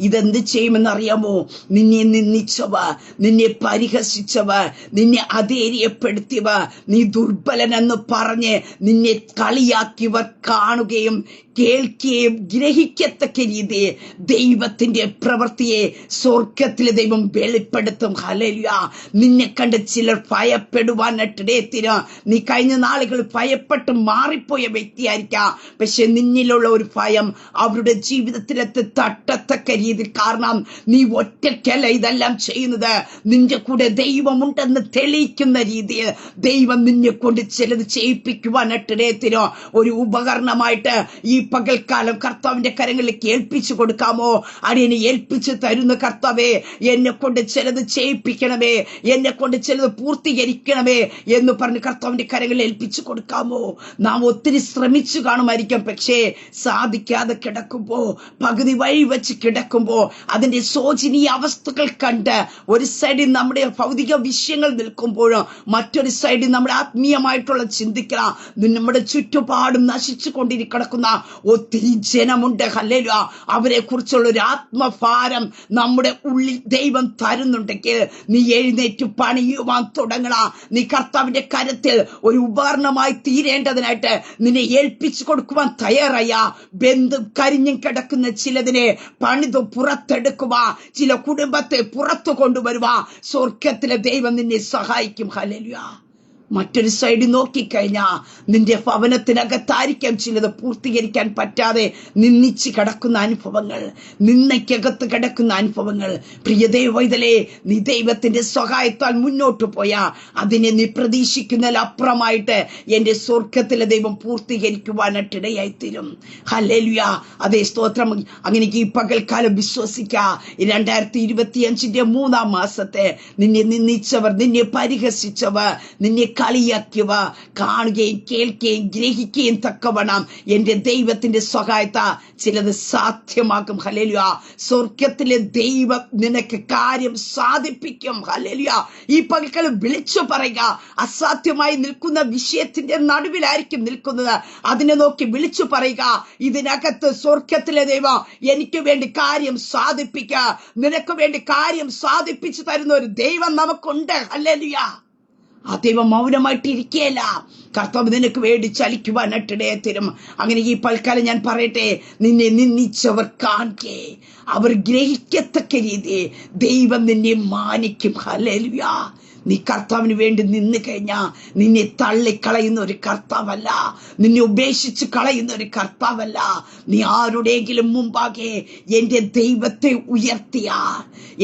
ഇതെന്ത് ചെയ്യുമെന്നറിയാം? നിന്നെ നിന്ദിച്ചവ, നിന്നെ പരിഹസിച്ചവ, നിന്നെ അധൈര്യപ്പെടുത്തിയവ, നീ ദുർബലനെന്ന് പറഞ്ഞ് നിന്നെ കളിയാക്കിയവർ കാണുകയും കേൾക്കുകയും ഗ്രഹിക്കത്തക്ക രീതിയിൽ ദൈവത്തിന്റെ പ്രവൃത്തിയെ സ്വർഗത്തിലെ ദൈവം വെളിപ്പെടുത്തും. ഹല്ലേലൂയ. നിന്നെ കണ്ട് ചിലർ ഭയപ്പെടുവാനായിട്ടിടയത്തിന്. നീ കഴിഞ്ഞ നാളുകൾ ഭയപ്പെട്ട് മാറിപ്പോയ വ്യക്തിയായിരിക്കാം. പക്ഷെ നിന്നിലുള്ള ഒരു ഭയം അവരുടെ ജീവിതത്തിലെത്തി തട്ടത്തക്ക രീതിയിൽ. കാരണം നീ ഒറ്റയ്ക്കല്ല ഇതെല്ലാം ചെയ്യുന്നത്, നിന്റെ കൂടെ ദൈവമുണ്ടെന്ന് തെളിയിക്കുന്ന രീതിയിൽ ദൈവം നിന്നെ കൊണ്ട് ചിലത് ചെയ്യിപ്പിക്കുവാനായിട്ടിടയത്തിന് ഒരു ഉപകരണമായിട്ട് ഈ പകൽക്കാലം കർത്താവിന്റെ കരങ്ങളിലേക്ക് ഏൽപ്പിച്ചു കൊടുക്കാമോ? അടിയനെ ഏൽപ്പിച്ചു തരുന്ന കർത്താവേ, എന്നെ കൊണ്ട് ചിലത് ചെയ്യിപ്പിക്കണമേ, എന്നെ കൊണ്ട് ചിലത് പൂർത്തീകരിക്കണമേ എന്ന് പറഞ്ഞ് കർത്താവിന്റെ കരങ്ങളിൽ ഏൽപ്പിച്ചു കൊടുക്കാമോ? നാം ഒത്തിരി ശ്രമിച്ചു കാണുമായിരിക്കാം, പക്ഷേ സാധിക്കാതെ കിടക്കുമ്പോ, പകുതി വഴി വെച്ച് കിടക്കുമ്പോ, അതിന്റെ ശോചനീയ അവസ്ഥകൾ കണ്ട് ഒരു സൈഡിൽ നമ്മുടെ ഭൗതിക വിഷയങ്ങൾ നിൽക്കുമ്പോഴും മറ്റൊരു സൈഡിൽ നമ്മുടെ ആത്മീയമായിട്ടുള്ള ചിന്തിക്കണം. നമ്മുടെ ചുറ്റുപാടും നശിച്ചു കിടക്കുന്ന ഒത്തിരി ജനമുണ്ട്. ഹല്ലേലൂയ. അവരെ കുറിച്ചുള്ള ഒരു ആത്മഭാരം നമ്മുടെ ഉള്ളിൽ ദൈവം തരുന്നുണ്ടെങ്കിൽ നീ എഴുന്നേറ്റ് പണിയുവാൻ തുടങ്ങണ. നീ കർത്താവിന്റെ കരത്തിൽ ഒരു ഉപകരണമായി തീരേണ്ടതിനായിട്ട് നിന്നെ ഏൽപ്പിച്ചു കൊടുക്കുവാൻ തയ്യാറായ. ബന്ധു കരിഞ്ഞും കിടക്കുന്ന ചിലതിനെ പണിത് പുറത്തെടുക്കുക, ചില കുടുംബത്തെ പുറത്തു കൊണ്ടുവരുക. സ്വർഗത്തിലെ ദൈവം നിന്നെ സഹായിക്കും. ഹല്ലേലൂയ. മറ്റൊരു സൈഡിൽ നോക്കിക്കഴിഞ്ഞാ നിന്റെ ഭവനത്തിനകത്തായിരിക്കാം ചിലത് പൂർത്തീകരിക്കാൻ പറ്റാതെ നിന്ദിച്ച് കിടക്കുന്ന അനുഭവങ്ങൾ, നിന്നയ്ക്കകത്ത് കിടക്കുന്ന അനുഭവങ്ങൾ. പ്രിയ ദൈവവൈതലേ, നീ ദൈവത്തിന്റെ സഹായത്താൽ മുന്നോട്ട് പോയാ അതിനെ നീ പ്രതീക്ഷിക്കുന്നതിലപ്പുറമായിട്ട് എന്റെ സ്വർഗത്തിലെ ദൈവം പൂർത്തീകരിക്കുവാനായിട്ടിടയായിത്തീരും. ഹല്ലേലൂയ. അതേ സ്തോത്രം. അങ്ങനെ ഈ പകൽക്കാലം വിശ്വസിക്ക. 2025 3 മാസത്തെ നിന്നെ നിന്ദിച്ചവർ, നിന്നെ പരിഹസിച്ചവർ, നിന്നെ കളിയാക്കിയവ കാണുകയും കേൾക്കുകയും ഗ്രഹിക്കുകയും തക്കവണ്ണം എന്റെ ദൈവത്തിന്റെ സഹായത്ത ചിലത് സാധ്യമാക്കും. ഹല്ലേലൂയ. സ്വർഗത്തിലെ ദൈവം നിനക്ക് കാര്യം സാധിപ്പിക്കും. ഹല്ലേലൂയ. ഈ പകൽക്കാലം വിളിച്ചു പറയുക. അസാധ്യമായി നിൽക്കുന്ന വിഷയത്തിന്റെ നടുവിലായിരിക്കും നിൽക്കുന്നത്. അതിനെ നോക്കി വിളിച്ചു പറയുക, ഇതിനകത്ത് സ്വർഗത്തിലെ ദൈവം എനിക്ക് വേണ്ടി കാര്യം സാധിപ്പിക്കുക, നിനക്ക് വേണ്ടി കാര്യം സാധിപ്പിച്ചു തരുന്ന ഒരു ദൈവം നമുക്കുണ്ട്. ഹല്ലേലൂയ. ആ ദൈവം മൗനമായിട്ടിരിക്കുകയല്ല. കർത്താവ് നിനക്ക് വേണ്ടി ചലിക്കുവാനായിട്ടിടയെ തരും. അങ്ങനെ ഈ പൽക്കാലം ഞാൻ പറയട്ടെ, നിന്നെ നിന്ദിച്ചവർ കാണെ, അവർ ഗ്രഹിക്കത്തക്ക രീതി ദൈവം നിന്നെ മാനിക്കും. ഹല്ലേലൂയ. നീ കർത്താവിന് വേണ്ടി നിന്ന് കഴിഞ്ഞാ നിന്നെ തള്ളിക്കളയുന്ന ഒരു കർത്താവല്ല, നിന്നെ ഉപേക്ഷിച്ച് കളയുന്ന ഒരു കർത്താവല്ല. നീ ആരുടെയെങ്കിലും മുമ്പാകെ എന്റെ ദൈവത്തെ ഉയർത്തിയ,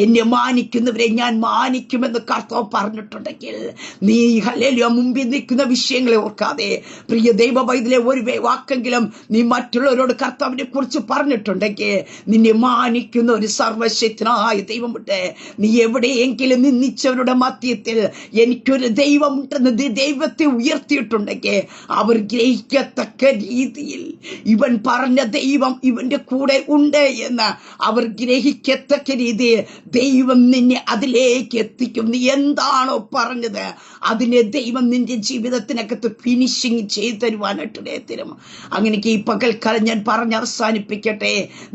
എന്നെ മാനിക്കുന്നവരെ ഞാൻ മാനിക്കുമെന്ന് കർത്താവ് പറഞ്ഞിട്ടുണ്ടെങ്കിൽ നീ ഹല്ലേലൂയ മുമ്പിൽ നിൽക്കുന്ന വിഷയങ്ങളെ ഓർക്കാതെ, പ്രിയ ദൈവ പൈതലെ, ഒരു വാക്കെങ്കിലും നീ മറ്റുള്ളവരോട് കർത്താവിനെ കുറിച്ച് പറഞ്ഞിട്ടുണ്ടെങ്കിൽ നിന്നെ മാനിക്കുന്ന ഒരു സർവശക്തനായ ദൈവമുണ്ട്. നീ എവിടെയെങ്കിലും നിന്ദിച്ചവരുടെ മധ്യത്തിൽ എനിക്കൊരു ദൈവമുണ്ടെന്ന് ദൈവത്തെ ഉയർത്തിയിട്ടുണ്ടെങ്കിൽ അവർ ഗ്രഹിക്കത്തക്ക രീതിയിൽ ഇവൻ പറഞ്ഞ ദൈവം ഇവന്റെ കൂടെ ഉണ്ട് എന്ന് അവർ ഗ്രഹിക്കത്തക്ക രീതിയിൽ ദൈവം നിന്നെ അതിലേക്ക് എത്തിക്കും. നീ എന്താണോ പറഞ്ഞത് അതിനെ ദൈവം നിന്റെ ജീവിതത്തിനകത്ത് ഫിനിഷിങ് ചെയ്തു തരുവാനായിട്ട് തരും. അങ്ങനെ ഈ പകൽക്കാലം ഞാൻ പറഞ്ഞ് അവസാനിപ്പിക്കട്ടെ.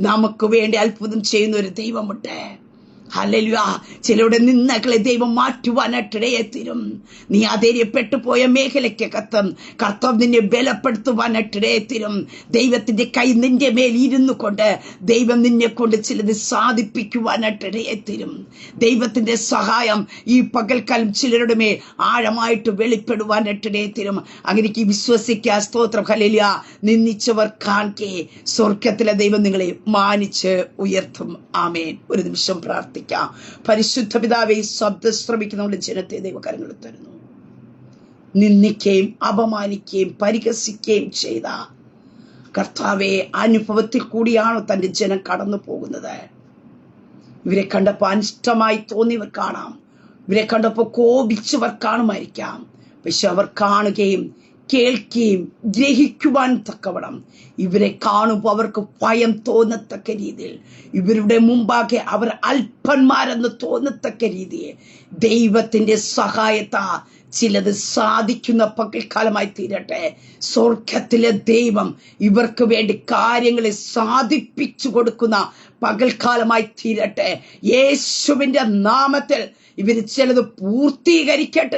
നമുക്ക് വേണ്ടി അത്ഭുതം ചെയ്യുന്ന ഒരു ദൈവമുണ്ട്. ഹല്ലേലൂയ. ചിലരുടെ നിന്ദകളെ ദൈവം മാറ്റുവാനായിട്ടിടയെ തരും. നീ അധൈര്യപ്പെട്ടു പോയ മേഖലയ്ക്കകത്തും കർത്താവ് നിന്നെ ബലപ്പെടുത്തുവാനായിട്ടിടയെ തരും. ദൈവത്തിന്റെ കൈ നിന്റെ മേൽ ഇരുന്നു കൊണ്ട് ദൈവം നിന്നെ കൊണ്ട് ചിലത് സാധിപ്പിക്കുവാനായിട്ടിടയെ തരും. ദൈവത്തിന്റെ സഹായം ഈ പകൽക്കാലം ചിലരുടെ മേൽ ആഴമായിട്ട് വെളിപ്പെടുവാനായിട്ടിടയെ തരും. അങ്ങനെ വിശ്വസിക്കുക. സ്തോത്രം. ഹല്ലേലൂയ. നിന്ദിച്ചവർ കാണെ, സ്വർഗത്തിലെ ദൈവം നിങ്ങളെ മാനിച്ച് ഉയർത്തും. ആമേൻ. ഒരു നിമിഷം പ്രാർത്ഥിക്കാം. പരിശുദ്ധ പിതാവേ, ശബ്ദം ശ്രമിക്കുന്ന ജനത്തെ ദൈവകരങ്ങളിൽ തരുന്നു. നിന്ദിക്കുകയും അപമാനിക്കുകയും പരിഹസിക്കുകയും ചെയ്ത കർത്താവെ അനുഭവത്തിൽ കൂടിയാണോ തന്റെ ജനം കടന്നു പോകുന്നത്? ഇവരെ കണ്ടപ്പോൾ അനിഷ്ടമായി തോന്നിയവർ കാണാം, ഇവരെ കണ്ടപ്പോൾ കോപിച്ചവർ കാണുമായിരിക്കാം. പക്ഷെ അവർ കാണുകയും കേൾക്കുകയും ഗ്രഹിക്കുവാൻ തക്കവണ്ണം ഇവരെ കാണുമ്പോൾ അവർക്ക് ഭയം തോന്നത്തക്ക രീതിയിൽ, ഇവരുടെ മുമ്പാകെ അവർ അല്പന്മാരെന്ന് തോന്നത്തക്ക രീതിയിൽ ദൈവത്തിന്റെ സഹായത്താ ചിലത് സാധിക്കുന്ന പകൽക്കാലമായി തീരട്ടെ. സ്വർഗത്തിലെ ദൈവം ഇവർക്ക് വേണ്ടി കാര്യങ്ങളെ സാധിപ്പിച്ചു കൊടുക്കുന്ന പകൽക്കാലമായി തീരട്ടെ. യേശുവിന്റെ നാമത്തിൽ ഇവര് ചിലത് പൂർത്തീകരിക്കട്ടെ.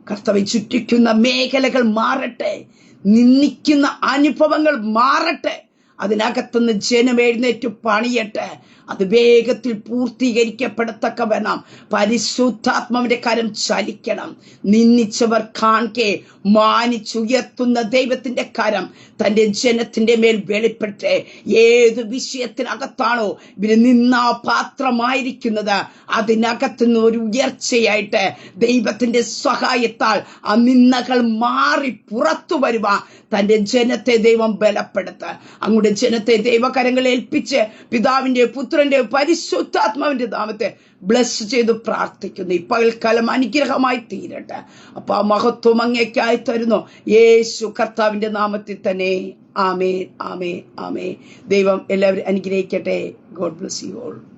കർത്താവെ ചുറ്റിക്കുന്ന മേഖലകൾ മാറട്ടെ, നിന്ദിക്കുന്ന അനുഭവങ്ങൾ മാറട്ടെ. അതിനകത്തുനിന്ന് ജനം എഴുന്നേറ്റ് പണിയട്ടെ. അത് വേഗത്തിൽ പൂർത്തീകരിക്കപ്പെടത്തക്കവണ്ണം പരിശുദ്ധാത്മാവിന്റെ കരം ചലിക്കണം. നിന്ദിച്ചവർ കാണെ മാനിച്ചുയർത്തുന്ന ദൈവത്തിന്റെ കരം തന്റെ ജനത്തിന്റെ മേൽ വെളിപ്പെട്ട് ഏത് വിഷയത്തിനകത്താണോ ഇവര് നിന്നാപാത്രമായിരിക്കുന്നത് അതിനകത്തുനിന്ന് ഒരു ഉയർച്ചയായിട്ട് ദൈവത്തിന്റെ സഹായത്താൽ ആ നിന്ദകൾ മാറി പുറത്തു വരുവാൻ തന്റെ ജനത്തെ ദൈവം ബലപ്പെടുത്ത്. അങ്ങോട്ട് ജനത്തെ ദൈവകരങ്ങളെ ഏൽപ്പിച്ച് പിതാവിന്റെ പുത്രന്റെ പരിശുദ്ധാത്മാവിന്റെ നാമത്തെ ബ്ലസ് ചെയ്ത് പ്രാർത്ഥിക്കുന്നു. ഈ പകൽക്കാലം അനുഗ്രഹമായി തീരട്ടെ. അപ്പൊ ആ മഹത്വം അങ്ങേക്കായി തരുന്നു യേശു കർത്താവിന്റെ നാമത്തിൽ തന്നെ. ആമേൻ, ആമേൻ, ആമേൻ. ദൈവം എല്ലാവരും അനുഗ്രഹിക്കട്ടെ. God bless you all.